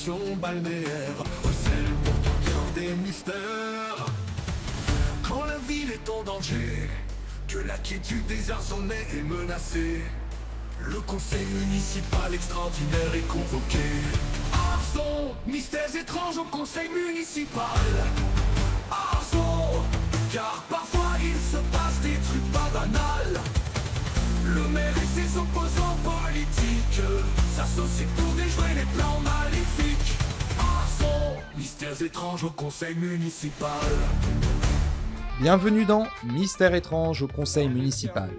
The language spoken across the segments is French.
station balnéaire, recèle pour ton cœur des mystères. Quand la ville est en danger, que la quiétude des Arzonnais est menacée, le conseil municipal extraordinaire est convoqué. Arzon, mystères étranges au conseil municipal. Arzon, car parfois il se passe des trucs pas banals. Le maire et ses opposants politiques s'associent pour déjouer les plans maléfiques. Arzon, mystères étranges au conseil municipal. Bienvenue dans Mystères étranges au conseil municipal.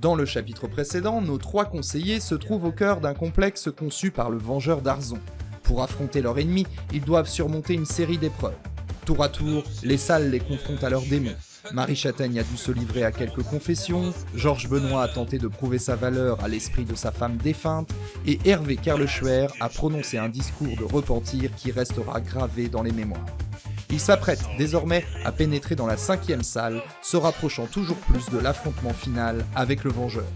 Dans le chapitre précédent, nos 3 conseillers se trouvent au cœur d'un complexe conçu par le Vengeur d'Arzon. Pour affronter leur ennemi, ils doivent surmonter une série d'épreuves. Tour à tour, les salles les confrontent à leurs démons. Marie Châtaigne a dû se livrer à quelques confessions, Georges Benoît a tenté de prouver sa valeur à l'esprit de sa femme défunte, et Hervé Kerleschwer a prononcé un discours de repentir qui restera gravé dans les mémoires. Il s'apprête désormais à pénétrer dans la 5e salle, se rapprochant toujours plus de l'affrontement final avec le Vengeur.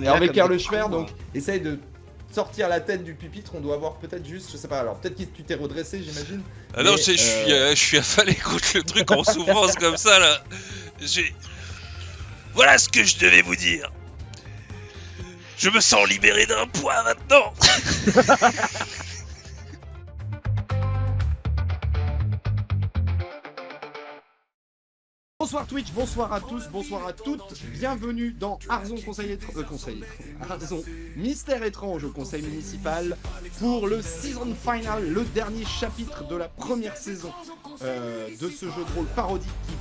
Hervé Kerleschwer donc essaye de sortir la tête du pupitre, on doit voir peut-être juste, je sais pas, alors peut-être que tu t'es redressé j'imagine. Ah non, je suis affalé contre le truc en souffrance comme ça là. Voilà ce que je devais vous dire. Je me sens libéré d'un poids maintenant. Bonsoir Twitch, bonsoir à tous, bonsoir à toutes, bienvenue dans Arzon Arzon Mystère étrange au conseil municipal pour le season final, le dernier chapitre de la première saison de ce jeu de rôle parodique qui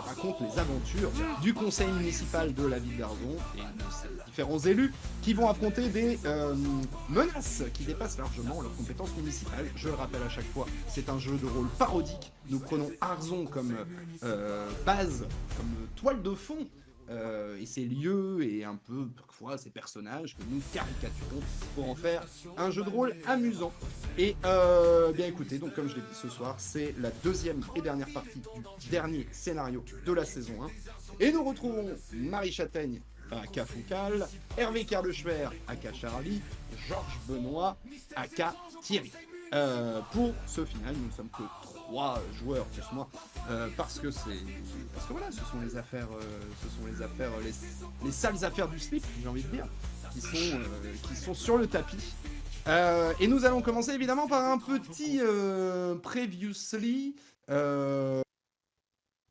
raconte les aventures du conseil municipal de la ville d'Arzon et de ses différents élus qui vont affronter des menaces qui dépassent largement leurs compétences municipales. Je le rappelle à chaque fois, c'est un jeu de rôle parodique. Nous prenons Arzon comme base, comme toile de fond, et ses lieux et un peu parfois ses personnages que nous caricaturons pour en faire un jeu de rôle amusant. Et bien écoutez, donc comme je l'ai dit ce soir, c'est la 2e et dernière partie du dernier scénario de la saison 1. Et nous retrouvons Marie Châtaigne aka Foucal, Hervé Kerleschwer aka Charlie, Georges Benoît aka Thierry. Pour ce final, nous ne sommes que 3 joueurs plus moi, parce que voilà, ce sont les affaires, les sales affaires du slip, j'ai envie de dire, qui sont sur le tapis. Et nous allons commencer évidemment par un petit previously que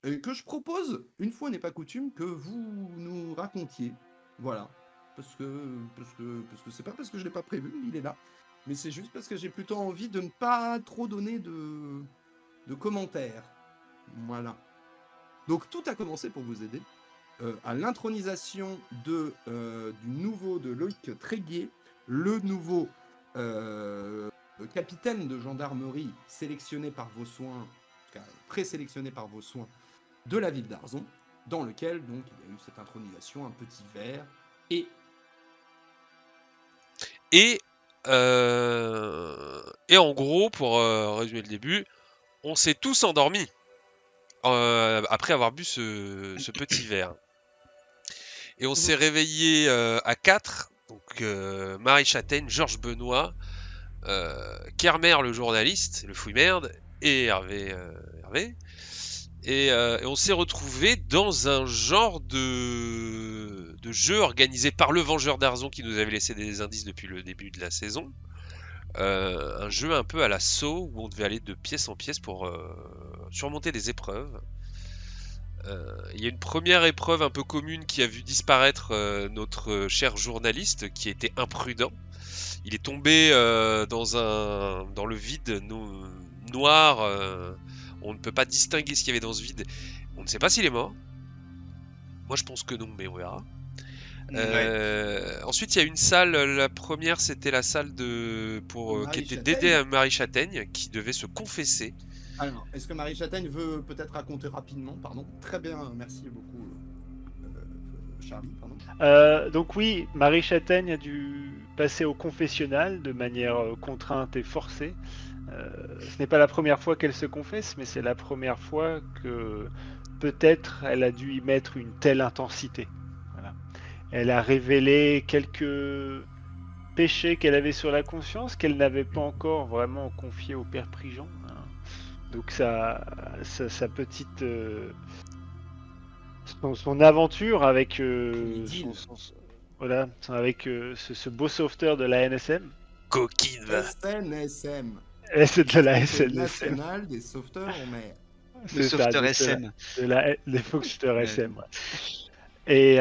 je propose, une fois n'est pas coutume, que vous nous racontiez. Voilà, parce que c'est pas parce que je l'ai pas prévu, il est là. Mais c'est juste parce que j'ai plutôt envie de ne pas trop donner de commentaires. Voilà. Donc tout a commencé pour vous aider à l'intronisation du nouveau de Loïc Tréguier, le nouveau capitaine de gendarmerie sélectionné par vos soins, présélectionné par vos soins de la ville d'Arzon, dans lequel donc il y a eu cette intronisation, un petit verre Et en gros, pour résumer le début, on s'est tous endormis après avoir bu ce petit verre. Et on s'est réveillé à 4, donc Marie Châtaigne, Georges Benoît, Kermer le journaliste, le fouille-merde, et Hervé. Et on s'est retrouvé dans un genre de jeu organisé par le Vengeur d'Arzon qui nous avait laissé des indices depuis le début de la saison. Un jeu un peu à la Saw où on devait aller de pièce en pièce pour surmonter des épreuves. Il y a une première épreuve un peu commune qui a vu disparaître notre cher journaliste qui était imprudent. Il est tombé dans le vide noir. On ne peut pas distinguer ce qu'il y avait dans ce vide. On ne sait pas s'il est mort. Moi je pense que non, mais on verra. Ensuite il y a une salle, la première c'était la salle qui était dédiée à Marie Châtaigne qui devait se confesser. Alors, est-ce que Marie Châtaigne veut peut-être raconter rapidement, pardon. Très bien, merci beaucoup Charlie, pardon. Donc oui, Marie Châtaigne a dû passer au confessionnal de manière contrainte et forcée. Ce n'est pas la première fois qu'elle se confesse, mais c'est la première fois que peut-être elle a dû y mettre une telle intensité. Voilà. Elle a révélé quelques péché qu'elle avait sur la conscience, qu'elle n'avait pas encore vraiment confié au père Prigent, hein. Donc sa petite son aventure avec Idylle. voilà, avec ce beau sauveteur de la NSM. Coquine, va. SNSM. C'est de la Société SNSM. nationale des sauveteurs en mer. C'est ça, sauveteur de SM. des sauveteurs Ouais. SM. Ouais. Et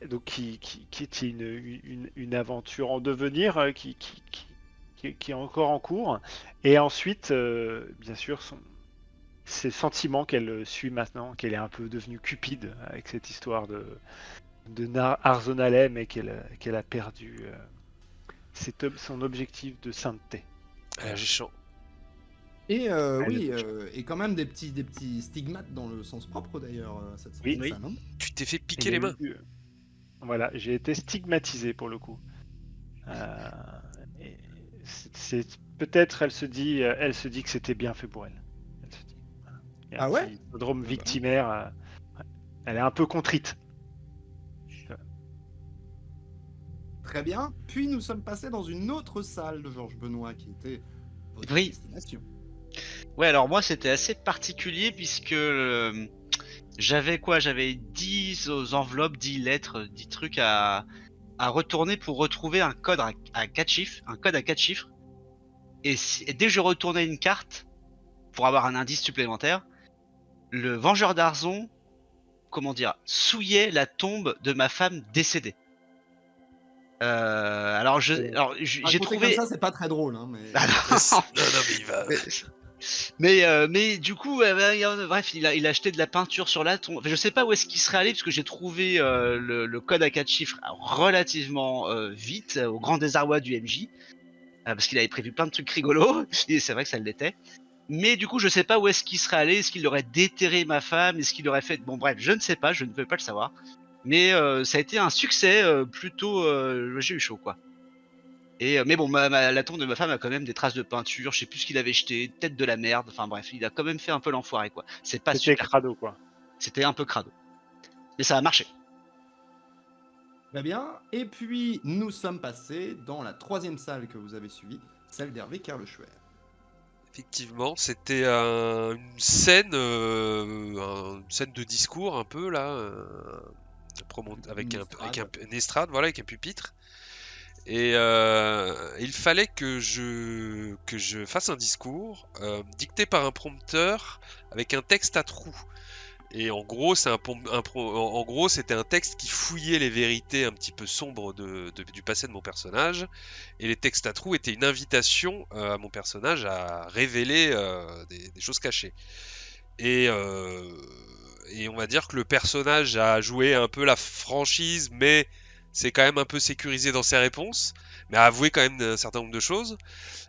donc qui est une aventure en devenir qui est encore en cours. Et ensuite, bien sûr, ces sentiments qu'elle suit maintenant, qu'elle est un peu devenue cupide avec cette histoire de Arzonalem et qu'elle a perdu son objectif de sainteté. J'ai chaud. Et Elle oui, le- et quand même des petits stigmates dans le sens propre d'ailleurs, cette Oui. cette scène, hein. Tu t'es fait Il piquer y a les mains. Voilà, j'ai été stigmatisé pour le coup. Et peut-être elle se dit que c'était bien fait pour elle. Elle se dit, voilà. Il y a Ah un ouais petit syndrome bah. victimaire. Ouais. Elle est un peu contrite. Très bien. Puis nous sommes passés dans une autre salle de Georges Benoît qui était votre Oui. destination. Ouais, alors moi c'était assez particulier puisque j'avais 10 enveloppes, 10 lettres, 10 trucs à retourner pour retrouver un code à 4 chiffres, un code à 4 chiffres. Et dès que je retournais une carte pour avoir un indice supplémentaire, le Vengeur d'Arzon, souillait la tombe de ma femme décédée. Alors j'ai Raconter trouvé. comme ça, c'est pas très drôle, hein, mais... Ah non. Non, mais il va. Mais du coup, bref, il a acheté de la peinture sur la tombe. Enfin, je sais pas où est-ce qu'il serait allé parce que j'ai trouvé le code à 4 chiffres relativement vite, au grand désarroi du MJ, parce qu'il avait prévu plein de trucs rigolos. Et c'est vrai que ça l'était. Mais du coup, je sais pas où est-ce qu'il serait allé. Est-ce qu'il aurait déterré ma femme? Est-ce qu'il aurait fait... Bon bref, je ne sais pas, je ne peux pas le savoir. Mais ça a été un succès plutôt... j'ai eu chaud quoi. Et mais bon, la tombe de ma femme a quand même des traces de peinture, je sais plus ce qu'il avait jeté, peut-être de la merde, enfin bref, il a quand même fait un peu l'enfoiré quoi. C'est pas C'était super, crado quoi. c'était un peu crado. Mais ça a marché. Très bien. Et puis, nous sommes passés dans la troisième salle que vous avez suivie, celle d'Hervé Kerleschwer. Effectivement, c'était une scène de discours un peu là, avec une estrade, voilà, avec un pupitre. Et il fallait que je fasse un discours dicté par un prompteur avec un texte à trous. Et en gros, c'était un texte qui fouillait les vérités un petit peu sombres du passé de mon personnage. Et les textes à trous étaient une invitation à mon personnage à révéler des choses cachées. Et on va dire que le personnage a joué un peu la franchise, mais c'est quand même un peu sécurisé dans ses réponses, mais a avoué quand même un certain nombre de choses.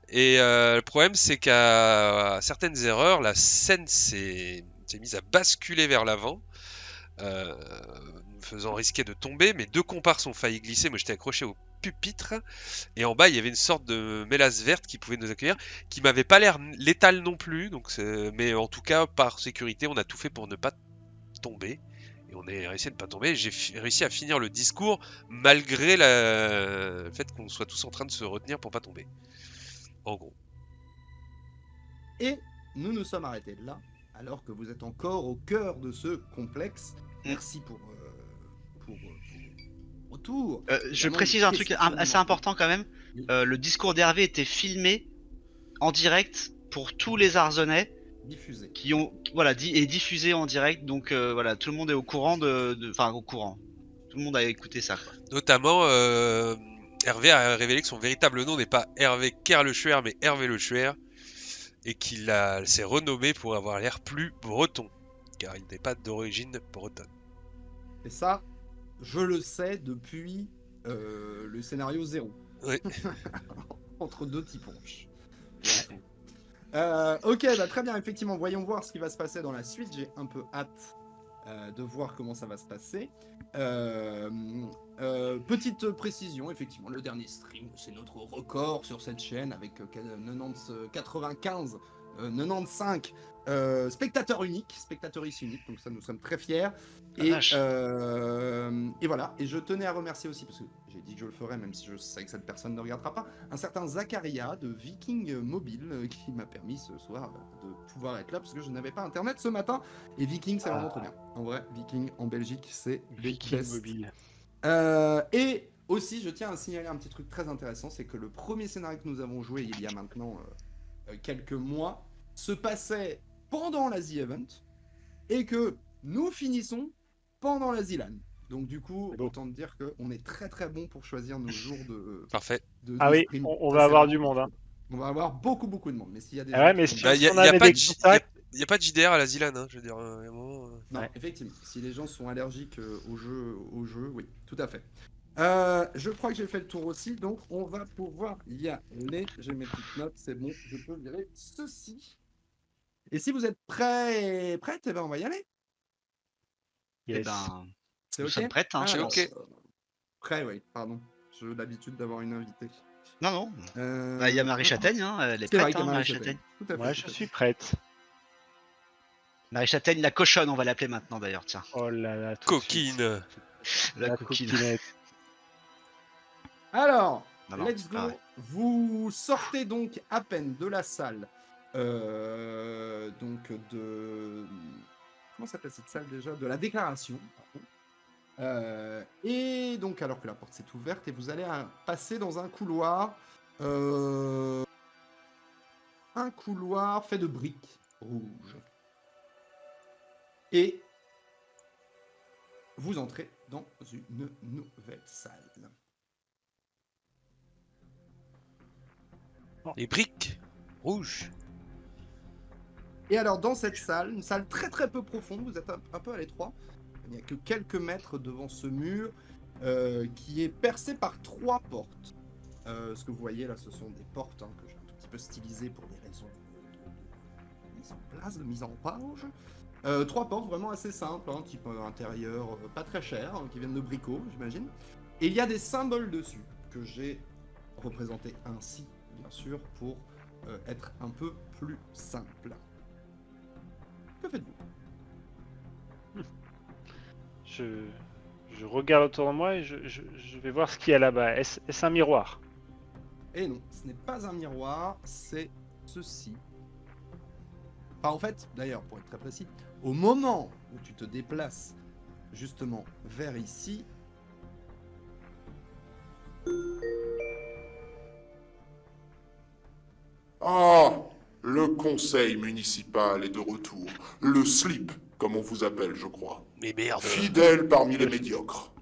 Et le problème, c'est qu'à certaines erreurs, la scène s'est mise à basculer vers l'avant, me faisant risquer de tomber. Mes deux comparses ont failli glisser, moi j'étais accroché au pupitre, et en bas il y avait une sorte de mélasse verte qui pouvait nous accueillir, qui m'avait pas l'air létale non plus, mais en tout cas par sécurité on a tout fait pour ne pas tomber. Et on a réussi à ne pas tomber. J'ai réussi à finir le discours malgré le fait qu'on soit tous en train de se retenir pour pas tomber. En gros. Et nous nous sommes arrêtés là, alors que vous êtes encore au cœur de ce complexe. Merci pour retour. Je précise un truc assez important quand même. Oui. Le discours d'Hervé était filmé en direct pour tous les Arzonnais Diffusé. qui ont et diffusé en direct. Donc voilà, tout le monde est au courant au courant. Tout le monde a écouté ça quoi. Notamment, Hervé a révélé que son véritable nom n'est pas Hervé Kerleschwer, mais Hervé Le Schwer, et qu'il s'est renommé pour avoir l'air plus breton, car il n'est pas d'origine bretonne. Et ça, je le sais depuis le scénario 0. Oui. Entre deux petits ponches. Ok, bah très bien, effectivement, voyons voir ce qui va se passer dans la suite. J'ai un peu hâte de voir comment ça va se passer. Petite précision, effectivement, le dernier stream, c'est notre record sur cette chaîne avec 95 95 spectateurs uniques, spectatrices uniques, donc ça nous sommes très fiers. Et vache. voilà, et je tenais à remercier aussi, parce que j'ai dit que je le ferais, même si je sais que cette personne ne regardera pas, un certain Zacharia de Viking Mobile qui m'a permis ce soir de pouvoir être là, parce que je n'avais pas internet ce matin. Et Viking, c'est vraiment trop bien. En vrai, Viking en Belgique, c'est des Viking best. mobile. Et aussi, je tiens à signaler un petit truc très intéressant, c'est que le premier scénario que nous avons joué il y a maintenant quelques mois se passait pendant la The Event et que nous finissons pendant la Z-Lan. Donc du coup, C'est beau. autant te dire qu'on est très très bon pour choisir nos jours Parfait. de Ah oui, stream. on Ça, va c'est avoir vraiment du monde. Hein. On va avoir beaucoup de monde. Mais s'il y a des Ah gens ouais, qui mais sont- si Bah, on y a avait pas des de J- contacts, y a pas de JDR à la Zilan, hein, je veux dire, il y a un moment, Non, Ouais. effectivement. Si les gens sont allergiques au jeu, oui, tout à fait. Je crois que j'ai fait le tour aussi, donc on va pouvoir y aller. J'ai mes petites notes, c'est bon, je peux virer ceci. Et si vous êtes prête, eh ben on va y aller. Eh yes. ben, C'est nous ok. sommes prêts, hein, je Alors, pense. ok. Prêt, oui, pardon. J'ai l'habitude d'avoir une invitée. Non, non. Euh, Bah, il y a Marie Châtaigne, hein, elle est C'est vrai prête, qu'il y a hein, Marie Marie Châtaigne. Châtaigne. Tout à fait. Moi, tout je à fait. suis prête. Marie Châtaigne, la cochonne, on va l'appeler maintenant d'ailleurs, tiens. Oh là là, tout de suite. Coquine. La coquine. coquinette. Alors, Non, non, let's c'est go. pas vrai. Vous sortez donc à peine de la salle. Donc de... Comment s'appelle cette salle déjà? De la déclaration. Pardon. Et donc, alors que la porte s'est ouverte, et vous allez passer dans un couloir. Un couloir fait de briques rouges. Et vous entrez dans une nouvelle salle. Les briques rouges. Et alors, dans cette salle, une salle très très peu profonde, vous êtes un peu à l'étroit. Il n'y a que quelques mètres devant ce mur qui est percé par 3 portes. Ce que vous voyez là, ce sont des portes que j'ai un tout petit peu stylisées pour des raisons de mise en place, de mise en page. 3 portes vraiment assez simples, type intérieur pas très cher, qui viennent de Brico, j'imagine. Et il y a des symboles dessus que j'ai représentés ainsi, bien sûr, pour être un peu plus simple. Que faites-vous? Je regarde autour de moi et je vais voir ce qu'il y a là-bas. Est-ce un miroir? Et non, ce n'est pas un miroir, c'est ceci. Enfin, en fait, d'ailleurs, pour être très précis, au moment où tu te déplaces justement vers ici, Ah, le conseil municipal est de retour. Le slip, comme on vous appelle, je crois. Mais merde. Fidèle parmi les médiocres.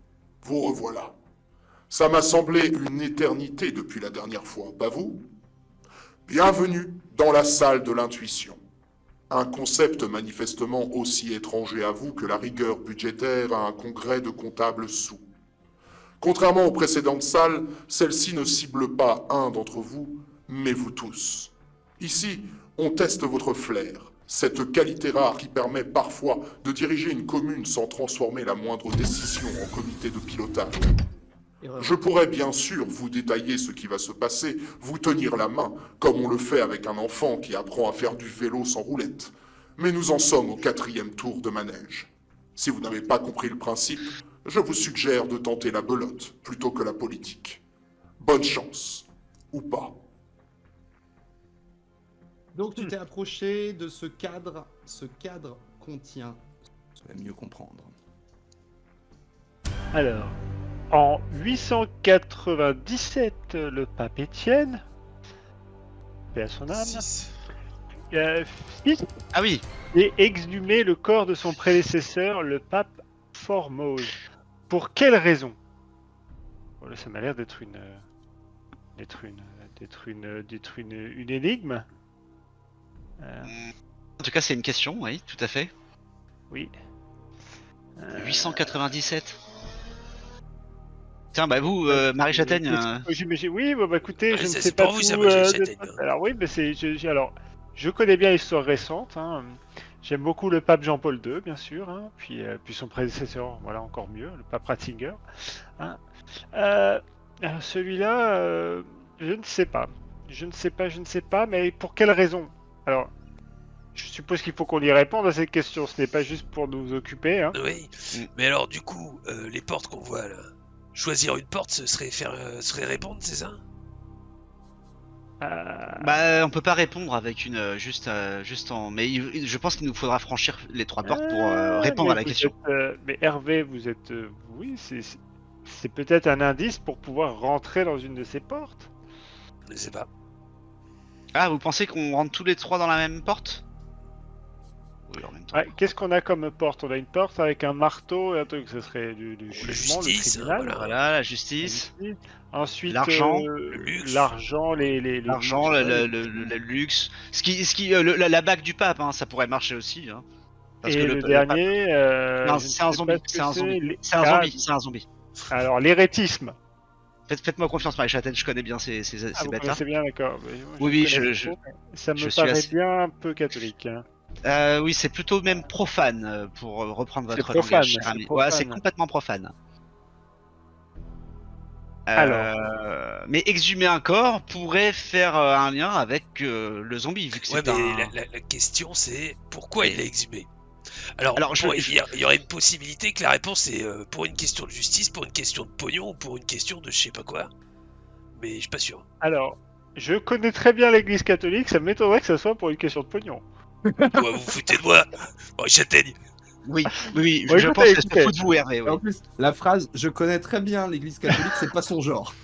Vous revoilà. Ça m'a semblé une éternité depuis la dernière fois, pas vous? Bienvenue dans la salle de l'intuition. Un concept manifestement aussi étranger à vous que la rigueur budgétaire à un congrès de comptables sous. Contrairement aux précédentes salles, celle-ci ne cible pas un d'entre vous, mais vous tous. Ici, on teste votre flair, cette qualité rare qui permet parfois de diriger une commune sans transformer la moindre décision en comité de pilotage. Je pourrais bien sûr vous détailler ce qui va se passer, vous tenir la main, comme on le fait avec un enfant qui apprend à faire du vélo sans roulette. Mais nous en sommes au 4e tour de manège. Si vous n'avez pas compris le principe, je vous suggère de tenter la belote plutôt que la politique. Bonne chance. Ou pas. donc tu t'es approché de ce cadre. Ce cadre contient, vous allez mieux comprendre. Alors, en 897, le pape Étienne, paix à son âme, Six. fit Ah oui, et exhumé le corps de son prédécesseur, le pape Formose. Pour quelle raison? Voilà, ça m'a l'air d'être une énigme. en tout cas c'est une question, oui, tout à fait. Oui. 897. Tiens, bah vous, Marie Châtaigne, Oui, bah, écoutez, Ouais, je ne c'est sais pas pour vous, tout. ça, Marie de- Châtaigne. Alors oui, mais alors, je connais bien l'histoire récente. J'aime beaucoup le pape Jean-Paul II, bien sûr. Puis son prédécesseur, voilà, encore mieux, le pape Ratzinger. Alors, celui-là, je ne sais pas. Je ne sais pas, mais pour quelle raison? Alors, Je suppose qu'il faut qu'on y réponde à cette question. Ce n'est pas juste pour nous occuper. Hein. Oui. Mais alors, du coup, les portes qu'on voit là, choisir une porte, ce serait serait répondre, c'est ça? Bah, on peut pas répondre avec une juste en. Mais je pense qu'il nous faudra franchir les 3 portes pour répondre mais à la vous question. mais Hervé, vous êtes. Oui, c'est peut-être un indice pour pouvoir rentrer dans une de ces portes. Je sais pas. Ah, vous pensez qu'on rentre tous les 3 dans la même porte? Oui, en même temps. Ouais, qu'est-ce qu'on a comme porte? On a une porte avec un marteau et un truc. Ce serait du jugement, le justice, tribunal. voilà. Voilà, la justice, Ensuite, L'argent, le luxe. l'argent, les l'argent, le luxe. La bague du pape, hein, ça pourrait marcher aussi. Hein. Parce et que le pape- dernier, Non, je ne c'est un sais zombie. pas ce C'est que un zombie. les- C'est un Ah, zombie. C'est un zombie. Alors, l'hérétisme. Faites-moi confiance, Marie-Châtaigne, je connais bien ces Ah, vous bêtes-là. connaissez bien, d'accord. Mais moi, Oui, connais je- pas trop, mais ça me je suis paraît assez- bien un peu catholique. Hein. Oui, c'est plutôt même profane, pour reprendre C'est votre profane, langage, cher c'est ami. profane. Ouais, c'est complètement profane. Mais exhumer un corps pourrait faire un lien avec le zombie, vu que Ouais, c'est mais un... la question c'est pourquoi il Oui. l'a exhumé? Alors, Alors, il y aurait une possibilité que la réponse est pour une question de justice, pour une question de pognon, ou pour une question de je sais pas quoi. Mais je suis pas sûr. Alors, je connais très bien l'église catholique, ça m'étonnerait que ce soit pour une question de pognon. Quoi, vous vous foutez de moi? Oh, Châtaigne. Oui, oui, Ouais, je écoutez, pense que écoutez. c'est fou de vous, Hervé. Oui. En plus, la phrase je connais très bien l'église catholique, c'est pas son genre.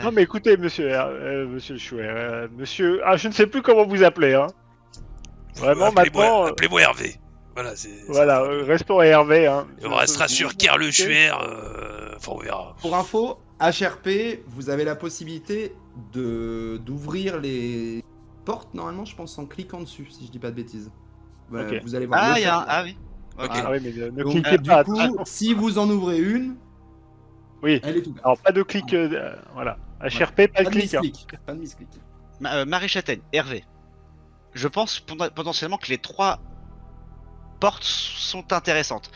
Non, mais écoutez, monsieur le chouet, monsieur... Ah, je ne sais plus comment vous appelez, hein. Vraiment, maintenant... Appelez-moi Hervé. Voilà, Voilà, restons à Hervé, hein. Et on restera sur Carl Schuer. Enfin, on verra. Pour info, HRP, vous avez la possibilité d'ouvrir les portes, normalement, je pense, en cliquant dessus, si je dis pas de bêtises. Voilà, Ok. vous allez voir. Ah, Le il y fait- a un... Ah oui. Ok. Ah oui, mais ne Donc, cliquez du pas. coup, attention. si vous en ouvrez une, Oui, elle est ouverte. alors pas de clic, voilà. HRP, pas de Pas de clic. hein. misclick. Pas de misclick. Marie-Châtaigne, Hervé. Je pense potentiellement que les 3 portes sont intéressantes.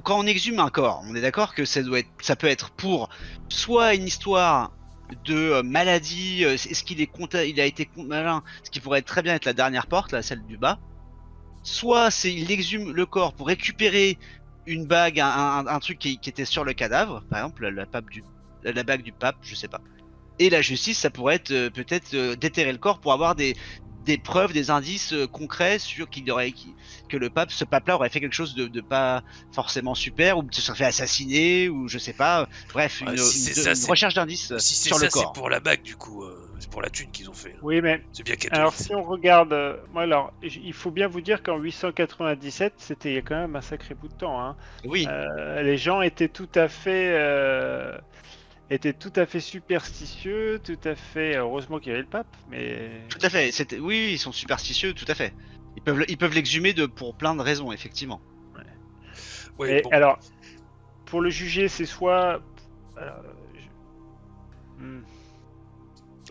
Quand on exhume un corps, on est d'accord que ça peut être pour soit une histoire de maladie, est-ce qu'il il a été malin, ce qui pourrait très bien être la dernière porte, là, celle du bas. Soit il exhume le corps pour récupérer une bague, un truc qui était sur le cadavre, par exemple la bague du pape, je sais pas. Et la justice, ça pourrait être peut-être déterrer le corps pour avoir des preuves, des indices concrets sur que ce pape-là aurait fait quelque chose de pas forcément super, ou se serait fait assassiner, ou je sais pas. Bref, Ouais, une, si c'est ça, une c'est- recherche d'indices Si c'est sur ça, le c'est corps. pour la bague du coup. C'est pour la thune qu'ils ont fait. Oui, mais C'est bien catholique. alors si on regarde, il faut bien vous dire qu'en 897, c'était il y a quand même un sacré bout de temps. Hein. Oui, Les gens étaient tout à fait superstitieux, tout à fait. Heureusement qu'il y avait le pape, mais tout à fait. Oui, ils sont superstitieux, tout à fait. Ils peuvent l'exhumer pour plein de raisons, effectivement. Ouais, Et bon. alors, pour le juger, c'est soit. alors,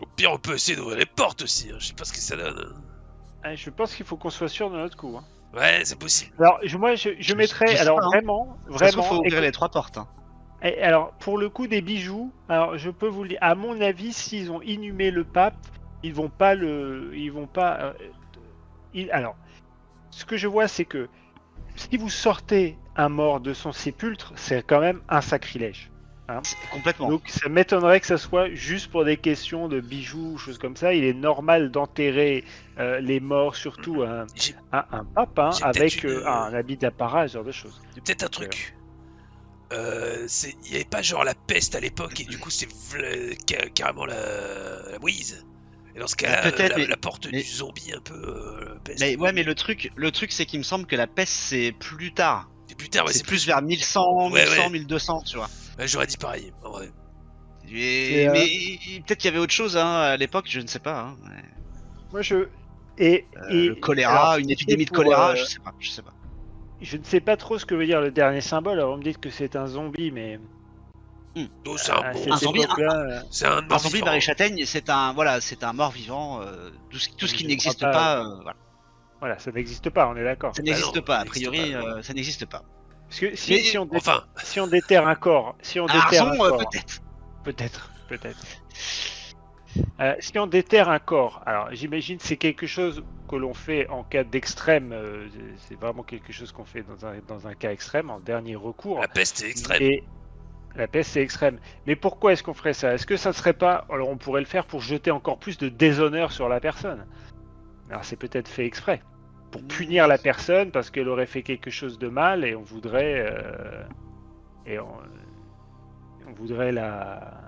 Au pire, on peut essayer d'ouvrir les portes aussi. Hein. Je sais pas ce que ça donne. Hein. Je pense qu'il faut qu'on soit sûr de notre coup. Hein. Ouais, c'est possible. Alors, je mettrais. je sais Alors, pas, hein. vraiment. De toute façon, Vraiment. faut ouvrir écoute- les 3 portes. Hein. Et alors, pour le coup des bijoux, alors je peux vous le dire, à mon avis, s'ils ont inhumé le pape, ils vont pas alors, ce que je vois, c'est que si vous sortez un mort de son sépulcre, c'est quand même un sacrilège. Complètement. Donc, ça m'étonnerait que ça soit juste pour des questions de bijoux, choses comme ça. Il est normal d'enterrer les morts, surtout J'ai un pape, hein, J'ai avec peut-être une- un habit d'apparat, ce genre de choses. j'ai peut-être un truc. Il y avait pas genre la peste à l'époque et du coup c'est carrément la brise. Et dans ce cas-là, Peut-être, la porte mais- du zombie un peu peste. Mais ouais, mais le truc, c'est qu'il me semble que la peste, c'est plus tard. C'est plus tard, ouais, c'est plus vers 1100, Ouais, 1100, ouais. 1200, tu vois. Ouais, j'aurais dit pareil. En vrai. Et, Mais peut-être qu'il y avait autre chose hein, à l'époque, je ne sais pas. Hein. Ouais. Moi, et Le choléra, alors, une épidémie de pour, choléra, je sais pas. je ne sais pas trop ce que veut dire le dernier symbole. Alors, vous me dites que c'est un zombie, mais Donc c'est à un cette bon. zombie, époque-là, C'est un Un mort zombie vivant. Marie-Châtaigne, c'est un mort vivant. Tout ce Je qui ne n'existe crois pas, pas. voilà. voilà, ça n'existe pas. On est d'accord. Ça n'existe non, pas. ça A n'existe priori, pas. ça n'existe pas. Parce que Mais- Enfin, si on déterre un corps, si on À déterre un Arzon, corps, peut-être. peut-être. Si on déterre un corps, alors j'imagine c'est quelque chose que l'on fait en cas d'extrême, c'est vraiment quelque chose qu'on fait dans un cas extrême, en dernier recours. La peste est extrême. Et la peste c'est extrême. Mais pourquoi est-ce qu'on ferait ça? Est-ce que ça ne serait pas... Alors on pourrait le faire pour jeter encore plus de déshonneur sur la personne. Alors c'est peut-être fait exprès. Pour punir la personne parce qu'elle aurait fait quelque chose de mal et on voudrait... on voudrait la...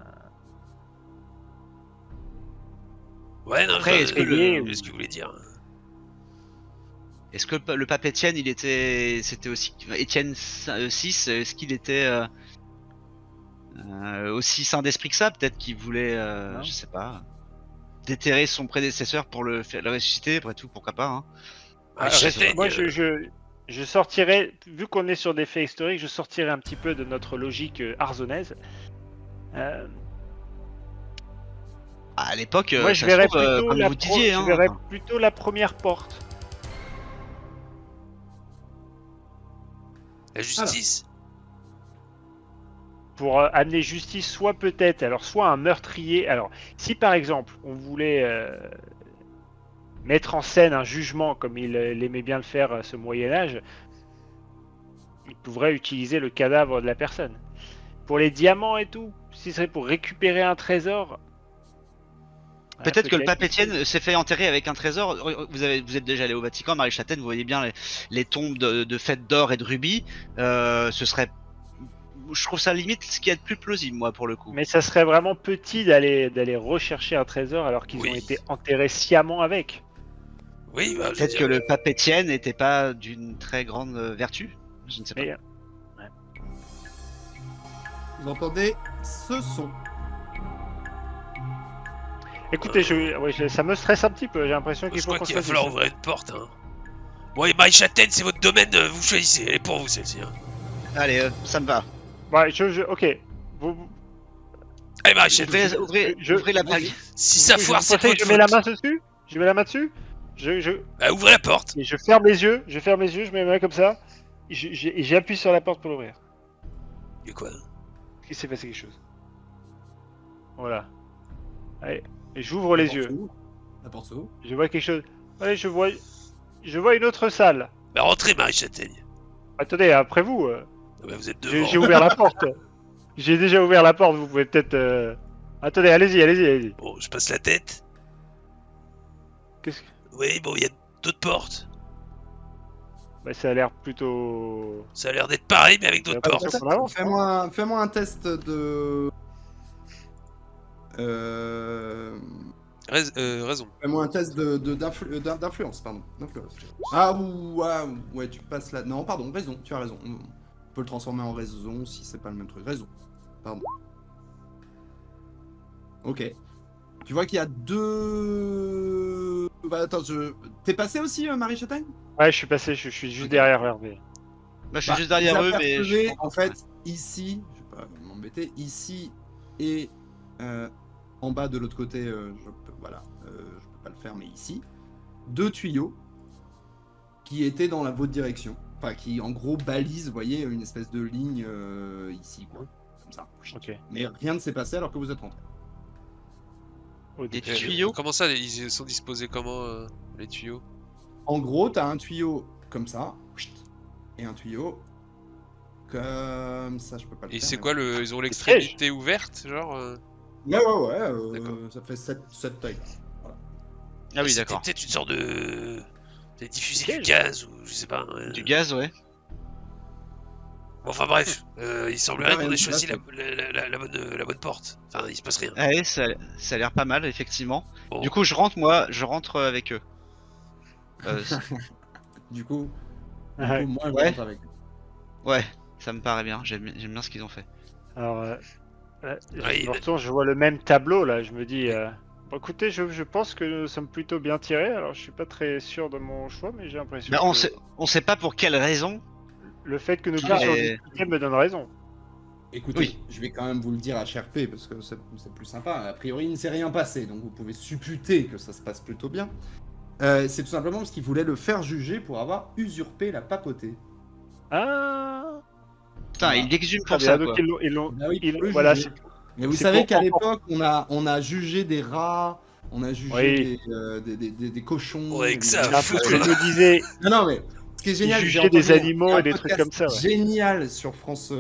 Ouais, non, Après, je est-ce que ce que vous voulez dire. Est-ce que le pape Étienne, c'était aussi Étienne 6, est-ce qu'il était aussi saint d'esprit que ça? Peut-être qu'il voulait, je sais pas, déterrer son prédécesseur pour le ressusciter, après tout, pourquoi pas. Hein. Châtaigne, Moi je sortirais, vu qu'on est sur des faits historiques, je sortirais un petit peu de notre logique arzonaise. À l'époque, Moi je ça verrais se trouve, plutôt comme la vous disiez, je hein, verrais enfin. plutôt la première porte. la justice. Pour amener justice, soit peut-être, alors soit un meurtrier. Alors, si par exemple on voulait mettre en scène un jugement comme il aimait bien le faire ce Moyen Âge, il pourrait utiliser le cadavre de la personne. Pour les diamants et tout, si ce serait pour récupérer un trésor. Peut-être que le pape Étienne s'est fait enterrer avec un trésor. Vous êtes déjà allé au Vatican, Marie-Châtaigne, vous voyez bien les tombes de fêtes d'or et de rubis. Ce serait, je trouve ça limite ce qui est le plus plausible, moi, pour le coup. Mais ça serait vraiment petit d'aller rechercher un trésor alors qu'ils Oui. ont été enterrés sciemment avec. Oui, bah, je veux Peut-être dire, que le pape Étienne n'était pas d'une très grande vertu. Je ne sais pas. Mais, Vous entendez ce son? écoutez, ça me stresse un petit peu. J'ai l'impression qu'il je faut crois qu'on qu'il va choisisse. falloir ouvrir une porte. Hein. Bon, et Marie-Châtaigne, c'est votre domaine, vous choisissez. Elle est pour vous, celle-ci. Hein. Allez, ça me va. Ouais, ok. Allez, Marie-Châtaigne, Ouvrez la bague. si ça foire, c'est pensez votre que je mets la faute. main dessus. Je mets la main dessus. Bah, ouvrez la porte. Et je ferme les yeux. Je mets ma main comme ça. Et j'appuie sur la porte pour l'ouvrir. Et quoi? Il s'est passé quelque chose. Voilà. Allez. Et j'ouvre les yeux. La porte s'ouvre. Je vois quelque chose. Allez, je vois une autre salle. Bah, rentrez, Marie-Châtaigne. Attendez, après vous. Ah bah, vous êtes devant. J'ai ouvert la porte. J'ai déjà ouvert la porte. Vous pouvez peut-être. Attendez, allez-y. Bon, je passe la tête. Qu'est-ce que... Oui, bon, il y a d'autres portes. Bah, ça a l'air plutôt. Ça a l'air d'être pareil, mais avec d'autres Ah, portes. ça, on avance, Fais-moi un test de. Raison. Fais-moi un test d'influence, pardon. D'influence. Ah, ouais, tu passes là. Non, pardon, raison, tu as raison. On peut le transformer en raison si c'est pas le même truc. Raison. Pardon. Ok. Tu vois qu'il y a deux. Bah, attends, T'es passé aussi, Marie-Châtaigne? Ouais, je suis passé, je suis juste derrière Hervé. Bah, je suis juste derrière vous eux, mais. apercevez, en fait, ici, je vais pas m'embêter, ici et en bas de l'autre côté, je peux pas le faire, mais ici, deux tuyaux qui étaient dans votre direction. Enfin, qui en gros balisent, vous voyez, une espèce de ligne ici, quoi. Comme ça. Ok. Mais rien ne s'est passé alors que vous êtes rentré. Des tuyaux. Comment ça, ils sont disposés comment, les tuyaux? En gros, t'as un tuyau comme ça, et un tuyau comme ça, je peux pas le Et faire. c'est mais quoi, bon. ils ont l'extrémité ouverte, genre Ouais, D'accord. ça fait cette taille. Ah oui, c'était d'accord. peut-être une sorte de... T'as diffusé Piège. du gaz, ou je sais pas. Ouais. Du gaz, ouais. Bon, enfin bref, il semblerait Ouais, qu'on ait ouais, choisi là, la bonne porte. Enfin, il se passe rien. Ouais, ça a l'air pas mal, effectivement. Bon. Du coup, je rentre avec eux. Du coup, Ouais. moi, je Ouais. rentre avec. Ouais, ça me paraît bien. J'aime bien ce qu'ils ont fait. Alors, Ouais, je me retourne, je vois le même tableau là. Je me dis, bon, écoutez, je pense que nous sommes plutôt bien tirés. Alors, je suis pas très sûr de mon choix, mais j'ai l'impression Bah, que on sait pas pour quelle raison. le fait que nous Ah, puissions et- discuter me donne raison. Écoutez, Oui. je vais quand même vous le dire à HRP parce que c'est plus sympa. A priori, il ne s'est rien passé, donc vous pouvez supputer que ça se passe plutôt bien. C'est tout simplement parce qu'il voulait le faire juger pour avoir usurpé la papauté. Ah. Putain, il l'exhume Très pour bien, ça, donc quoi. ils l'ont- Ah oui, ils- pour le voilà, juger. Mais vous C'est savez pour- qu'à l'époque, on a jugé des rats, on a jugé Oui. des cochons. Ouais, que ça C'est un fout, peu ce que là. je me disais. Non, mais ce qui est génial, Ils j'ai jugeaient des entendu animaux un et des trucs podcast comme ça, ouais. génial sur France